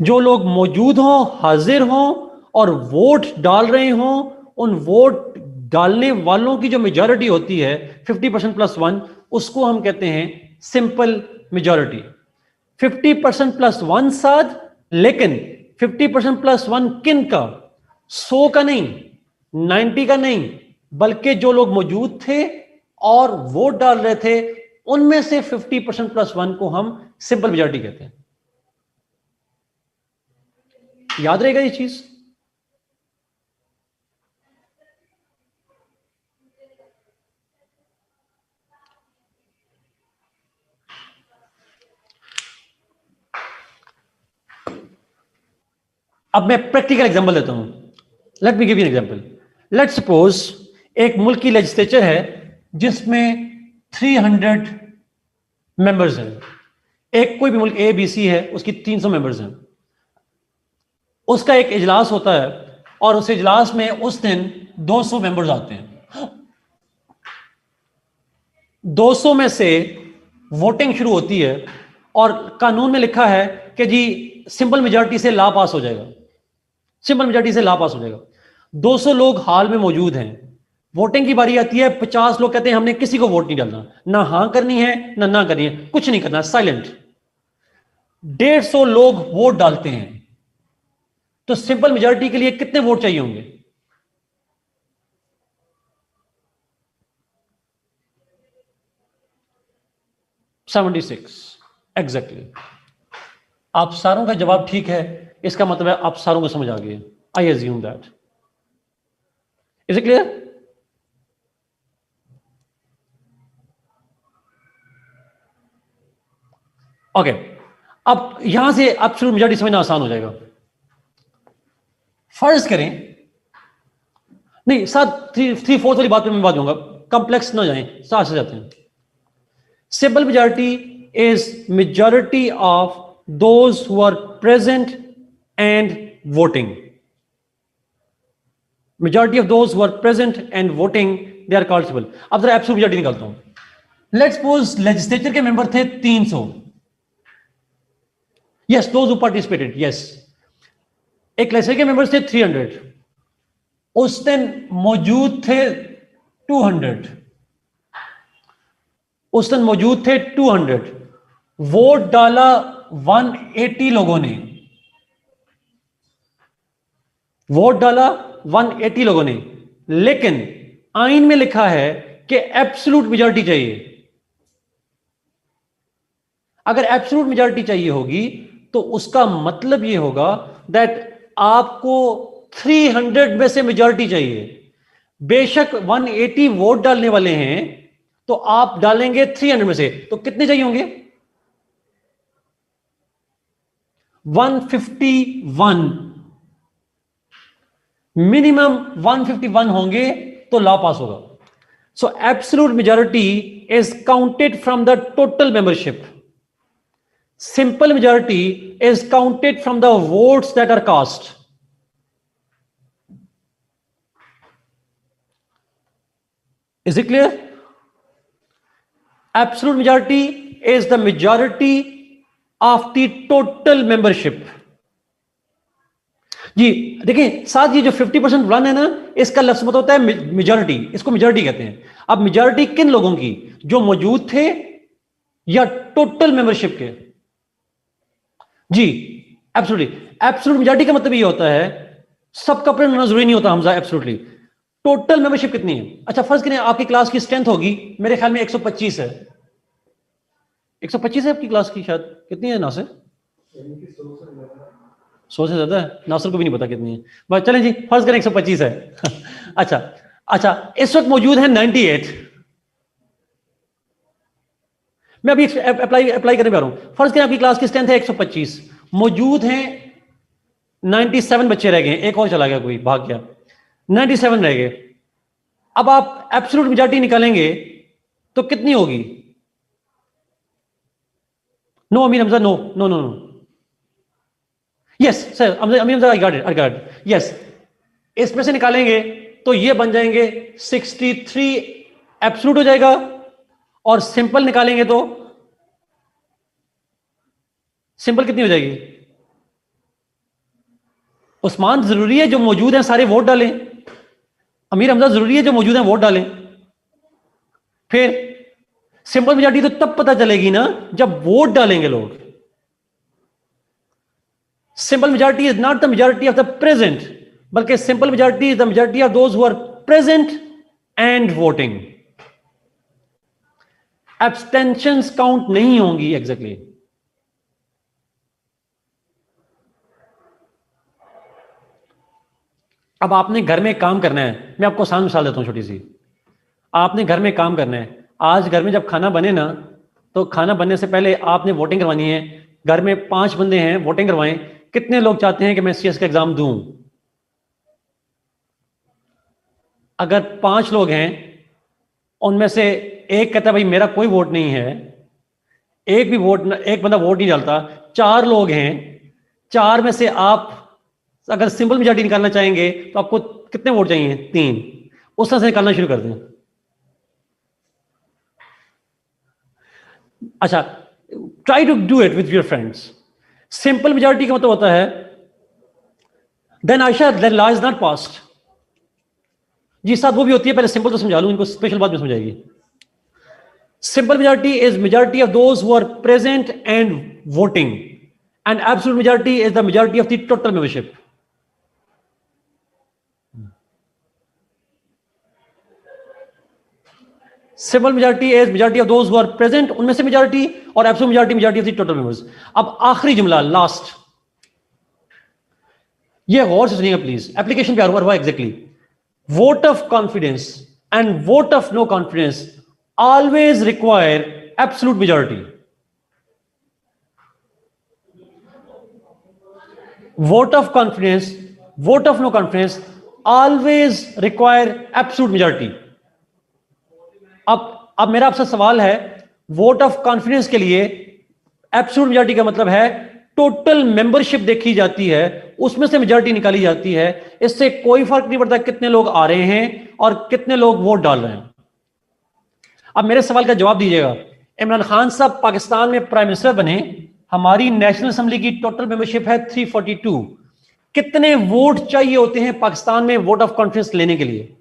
जो लोग मौजूद हों, हाजिर हों और वोट डाल रहे हों, उन वोट डालने वालों की जो मेजॉरिटी होती है 50% प्लस 1, उसको हम कहते हैं सिंपल मेजॉरिटी। 50% प्लस 1 साथ, लेकिन 50% प्लस 1 किन का? 100 का नहीं, 90 का नहीं, बल्कि जो लोग मौजूद थे और वोट डाल रहे थे उनमें से 50% प्लस 1 को हम सिंपल मेजॉरिटी कहते हैं। याद रहेगा ये चीज? अब मैं प्रैक्टिकल एग्जांपल देता हूं। Let me give you an example. Let suppose एक मुल्क की लेजिस्लेचर है जिसमें 300 मेंबर्स हैं। एक कोई भी मुल्क ए बी सी है, उसकी 300 मेंबर्स हैं। उसका एक इजलास होता है और उस इजलास में उस दिन 200 मेंबर्स आते हैं। 200 में से वोटिंग शुरू होती है और कानून में लिखा है कि जी सिंपल मेजॉरिटी से लॉ पास हो जाएगा, सिंपल मेजॉरिटी से लॉ पास हो जाएगा। 200 लोग हाल में मौजूद हैं, वोटिंग की बारी आती है, 50 लोग कहते हैं हमने किसी को वोट नहीं डालना, ना हां करनी है ना करनी है, कुछ नहीं करना, साइलेंट। 150 लोग वोट डालते हैं, तो सिंपल मेजॉरिटी के लिए कितने वोट चाहिए होंगे? एग्जैक्टली। आप सारों का जवाब ठीक है, इसका मतलब है आप सारों को समझ आ गए। I assume that. Is it clear? Okay, अब यहां से एब्सोल्यूट मेजॉरिटी समझना आसान हो जाएगा। फर्ज करें, नहीं साथ 3/4 वाली बात पे मैं बात दूंगा, कॉम्प्लेक्स ना जाएं, साथ से जाते हैं। Simple majority is majority of those who are present and voting. Majority of those who are present and voting, they are called simple. अब जरा एब्सोल्यूट मेजॉरिटी निकालता हूं। लेट्स सपोज लेजिस्लेचर के मेंबर थे 300। Yes, those who participated, yes. एक legislature के members थे 300, उस दिन मौजूद थे 200, उस दिन मौजूद थे 200, वोट डाला 180 लोगों ने, वोट डाला 180 लोगों ने, लेकिन आइन में लिखा है कि एब्सोल्यूट मेजॉरिटी चाहिए। अगर एब्सोल्यूट मेजॉरिटी चाहिए होगी तो उसका मतलब यह होगा दैट आपको 300 में से मेजॉरिटी चाहिए। बेशक 180 वोट डालने वाले हैं तो आप डालेंगे 300 में से, तो कितने चाहिए होंगे? 151, मिनिमम 151 होंगे तो लॉ पास होगा। So absolute majority is counted from the total membership. Simple majority is counted from the votes that are cast. Is it clear? Absolute majority is the majority of the total membership. जी देखिए साथ ये जो 50% one है ना, इसका लफ्ज मतलब होता है मेजॉरिटी, इसको मेजॉरिटी कहते हैं। अब मेजॉरिटी किन लोगों की? जो मौजूद थे या टोटल मेंबरशिप के? जी एब्सोल्युटली, एब्सोल्यूट मेजॉरिटी का मतलब ये होता है सबका अपना होना जरूरी नहीं होता हमजा, एब्सोल्युटली। टोटल मेंबरशिप कितनी है? अच्छा फर्ज करें आपकी क्लास की स्ट्रेंथ होगी मेरे ख्याल में 125 है, 125 है आपकी क्लास की, शायद कितनी है नासिर? 100 से ज्यादा है, नासिर को भी नहीं पता कितनी है, बस चलें जी फर्ज करें 125 है। अच्छा अच्छा, इस वक्त मौजूद है 98। मैं अभी अप्लाई करने जा रहा हूं। फर्ज करें आपकी क्लास की स्ट्रेंथ है 125, मौजूद हैं 97 बच्चे रह गए, एक और चला गया, कोई भाग गया, 97 रह गए। अब आप एब्सोल्यूट मेजॉरिटी निकालेंगे तो कितनी होगी? No Amir Hamza, no no no no, yes sir Amir Hamza, I got it, yes. इसमें से निकालेंगे तो ये बन जाएंगे 63 एब्सोल्यूट हो जाएगा, और सिंपल निकालेंगे तो सिंपल कितनी हो जाएगी? उस्मान जरूरी है जो मौजूद हैं सारे वोट डालें, अमीर हमजा जरूरी है जो मौजूद हैं वोट डालें, फिर सिंपल मेजॉरिटी तो तब पता चलेगी ना जब वोट डालेंगे लोग। Simple majority is not the majority of the present, बल्कि simple majority is the majority of those who are present and voting. Abstentions count नहीं होंगी एग्जैक्टली। अब आपने घर में काम करना है, मैं आपको आसान मिसाल देता हूं छोटी सी। आपने घर में काम करना है, आज घर में जब खाना बने ना, तो खाना बनने से पहले आपने वोटिंग करवानी है। घर में 5 बंदे हैं, वोटिंग करवाएं। कितने लोग चाहते हैं कि मैं सीएस का एग्जाम दूं? अगर 5 लोग हैं, उनमें से एक कहता है भाई मेरा कोई वोट नहीं है, एक बंदा वोट नहीं डालता, 4 लोग हैं, 4 में से आप अगर सिंपल मेजॉरिटी निकालना चाहेंगे तो आपको कितने वोट चाहिए? 3। उस तरह से निकालना शुरू कर दें। अच्छा, try to do it with your friends. Simple majority का मतलब होता है then Ayesha the law is not passed. जी साथ वो भी होती है, पहले सिंपल तो समझा लूं, इनको स्पेशल बात में समझाएगी। Simple majority is majority of those who are present and voting, and absolute majority is the majority of the total membership. Simple majority is majority of those who are present, उनमें से majority, और absolute majority of the total members. अब आखिरी जुमला last, ये गौर से सुनिएगा please, application पे हुआ exactly. Vote of confidence and vote of no confidence always require absolute majority. Vote of confidence, vote of no confidence always require absolute majority. अब मेरा आपसे सवाल है, वोट ऑफ कॉन्फिडेंस के लिए एब्सोल्यूट मेजॉरिटी का मतलब है टोटल मेंबरशिप देखी जाती है, उसमें से मेजॉरिटी निकाली जाती है। इससे कोई फर्क नहीं पड़ता कितने लोग आ रहे हैं और कितने लोग वोट डाल रहे हैं। अब मेरे सवाल का जवाब दीजिएगा। इमरान खान साहब पाकिस्तान में प्राइम मिनिस्टर बने, हमारी नेशनल असेंबली की टोटल मेंबरशिप है 342। कितने वोट चाहिए होते हैं पाकिस्तान में वोट ऑफ कॉन्फिडेंस लेने के लिए?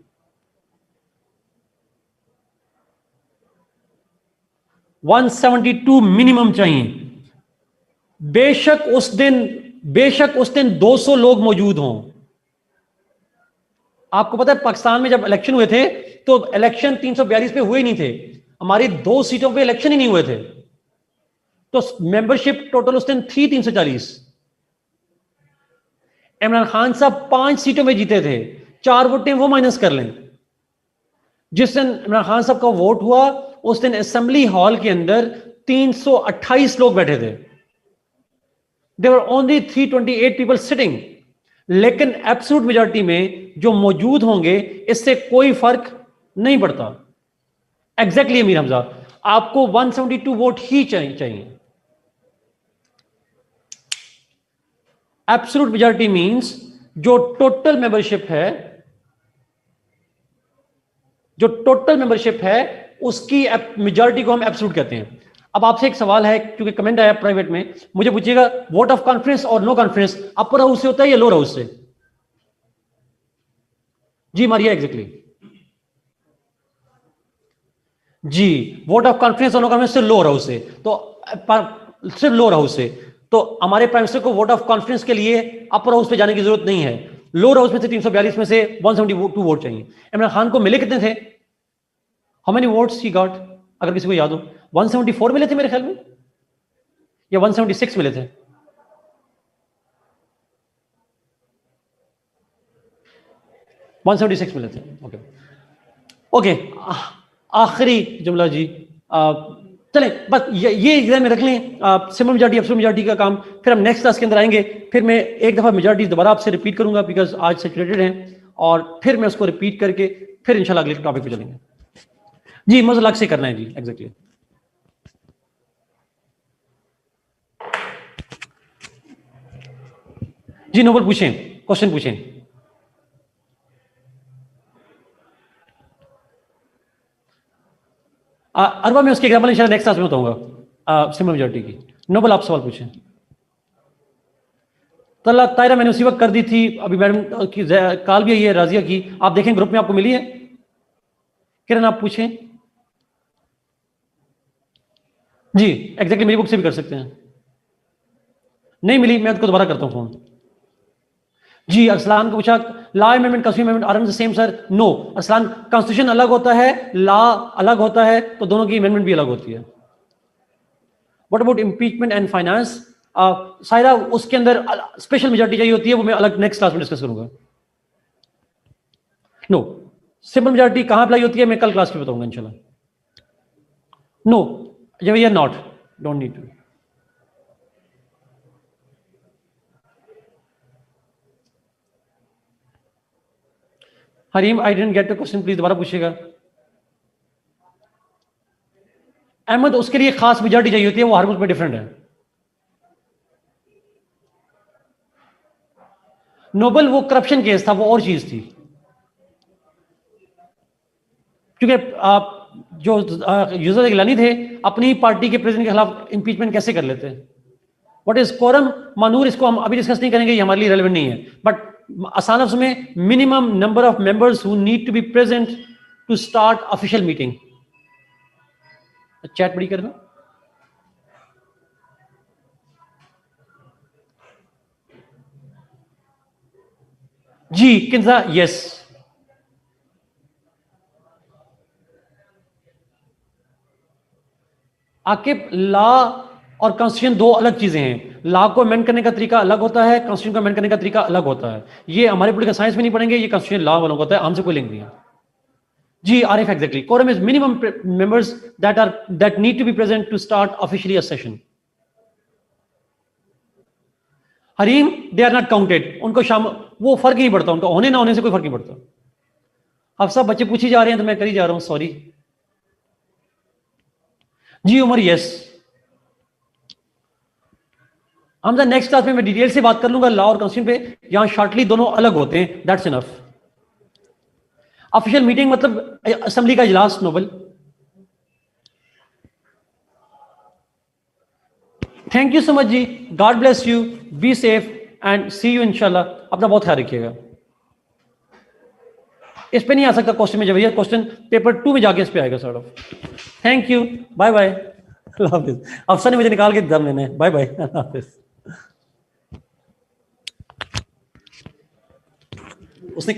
172 मिनिमम चाहिए। बेशक उस दिन 200 लोग मौजूद हों। आपको पता है पाकिस्तान में जब इलेक्शन हुए थे तो इलेक्शन 342 पे हुए ही नहीं थे, हमारी 2 सीटों पे इलेक्शन ही नहीं हुए थे, तो मेंबरशिप टोटल उस दिन थी 340। इमरान खान साहब 5 सीटों में जीते थे, 4 वोटें वो माइनस कर लें। जिस दिन इमरान खान साहब का वोट हुआ उस दिन असेंबली हॉल के अंदर 328 लोग बैठे थे। There were only 328 people sitting. लेकिन एब्सोल्यूट मेजॉरिटी में जो मौजूद होंगे इससे कोई फर्क नहीं पड़ता। एग्जैक्टली अमीर हमजा, आपको 172 वोट ही चाहिए। एब्सोल्यूट मेजॉरिटी मींस जो टोटल मेंबरशिप है उसकी मेजॉरिटी को हम एब्सोल्यूट कहते हैं। अब आपसे एक सवाल है, क्योंकि कमेंट आया प्राइवेट में, मुझे पूछिएगा वोट ऑफ कॉन्फ्रेंस और नो कॉन्फ्रेंस अपर हाउस से होता है या लोअर हाउस से? जी मारिया, एग्जैक्टली जी, वोट ऑफ कॉन्फ्रेंस और नो कॉन्फ्रेंस से लोअर हाउस से, तो सिर्फ लोअर हाउस से। तो हमारे प्राइम मिनिस्टर को वोट ऑफ कॉन्फ्रेंस के लिए अपर हाउस पे जाने की जरूरत नहीं है। लोअर हाउस में से 342 में से 172 वोट चाहिए। इमरान खान को मिले कितने थे? How many votes he got, अगर किसी को याद हो? 174 मिले थे मेरे ख्याल में, या 176 मिले थे? $176 मिले थे। ओके, आखिरी जुमला जी, चले बस ये एग्जाम में रख लें, सिंपल मेजॉरिटी एब्सोल्यूट मेजॉरिटी का काम, फिर हम नेक्स्ट क्लास के अंदर आएंगे, फिर मैं एक दफा मेजॉरिटी दोबारा आपसे रिपीट करूंगा बिकॉज आज सैचुरेटेड हैं, और फिर मैं उसको रिपीट करके फिर इंशाल्लाह अगले टॉपिक पे चलेंगे। जी मज़ा अलग से करना है जी, एग्जैक्टली। जी नोबल पूछें, क्वेश्चन पूछें। अरबा में उसके एग्जाम्पल इंशाल्लाह नेक्स्ट क्लास में बताऊंगा सिंपल मेजॉरिटी की। नोबल आप सवाल पूछें। तला तायरा मैंने उसी वक्त कर दी थी, अभी मैडम की कॉल भी आई है राजिया की, आप देखें ग्रुप में आपको मिली है। किरण आप पूछें। जी एग्जैक्टली, मेरी बुक से भी कर सकते हैं। नहीं मिली, मैं आपको दोबारा करता हूँ फोन। जी अरसलान को पूछा, law amendment constitution amendment are the same sir? No Arsalan, constitution अलग होता है, लॉ अलग होता है, तो दोनों की अमेंडमेंट भी अलग होती है। What about impeachment and finance? Saira, उसके अंदर स्पेशल मेजॉरिटी चाहिए होती है, वो मैं अलग नेक्स्ट क्लास में डिस्कस करूंगा। नो, सिंपल मेजॉरिटी कहां अप्लाई होती है मैं कल क्लास में बताऊंगा इंशाल्लाह। No we are not, don't need to. Hareem, I didn't get the question, please दोबारा पूछिएगा। अहमद, उसके लिए खास मेजॉरिटी चाहिए होती है, वो हर मुल्क में डिफरेंट है। नोबल वो करप्शन केस था, वो और चीज थी, क्योंकि आप जो यूसुफ गिलानी थे अपनी पार्टी के प्रेसिडेंट के खिलाफ इंपीचमेंट कैसे कर लेते हैं? व्हाट इज कोरम मानूर, इसको हम अभी डिस्कस नहीं करेंगे, ये हमारे लिए रेलेवेंट नहीं है, बट आसान लफ्ज़ में minimum number of members who need to be present to start official meeting. Chat बड़ी करना। जी किंजा, यस। आकिब, लॉ और कॉन्स्टिट्यूशन दो अलग चीजें हैं। लॉ को अमेंड करने का तरीका अलग होता है, कॉन्स्टिट्यूशन को अमेंड करने का तरीका अलग होता है। ये हमारे पॉलिटिकल साइंस में नहीं पढ़ेंगे, ये कॉन्स्टिट्यूशन लॉ वालों को होता है, हमसे कोई लिंक नहीं है। जी Arif, exactly, quorum is minimum members that need to be present to start officially a session. Harim, they are not counted, उनको शाम वो फर्क ही नहीं पड़ता, उनको होने ना होने से कोई फर्क नहीं पड़ता। अब सब बच्चे पूछी जा रहे हैं तो मैं कर ही जा रहा हूं, सॉरी। जी उमर, यस। हम नेक्स्ट क्लास में मैं डिटेल से बात कर लूंगा लॉ और कॉन्स्टिट्यूशन पे, यहां शॉर्टली दोनों अलग होते हैं, दैट्स इनफ। ऑफिशियल मीटिंग मतलब असेंबली का इजलास। Noble, thank you so much जी, God bless you, be safe and see you इंशाल्लाह। अपना बहुत ख्याल रखिएगा। इस पे नहीं आ सकता क्वेश्चन में, जब ये क्वेश्चन पेपर 2 में जाके इस पे आएगा sort of. Thank you, bye bye, Allah हाफिज। अफसर ने मुझे निकाल के दम लेने, बाय बाय, अल्लाह हाफिज। उसने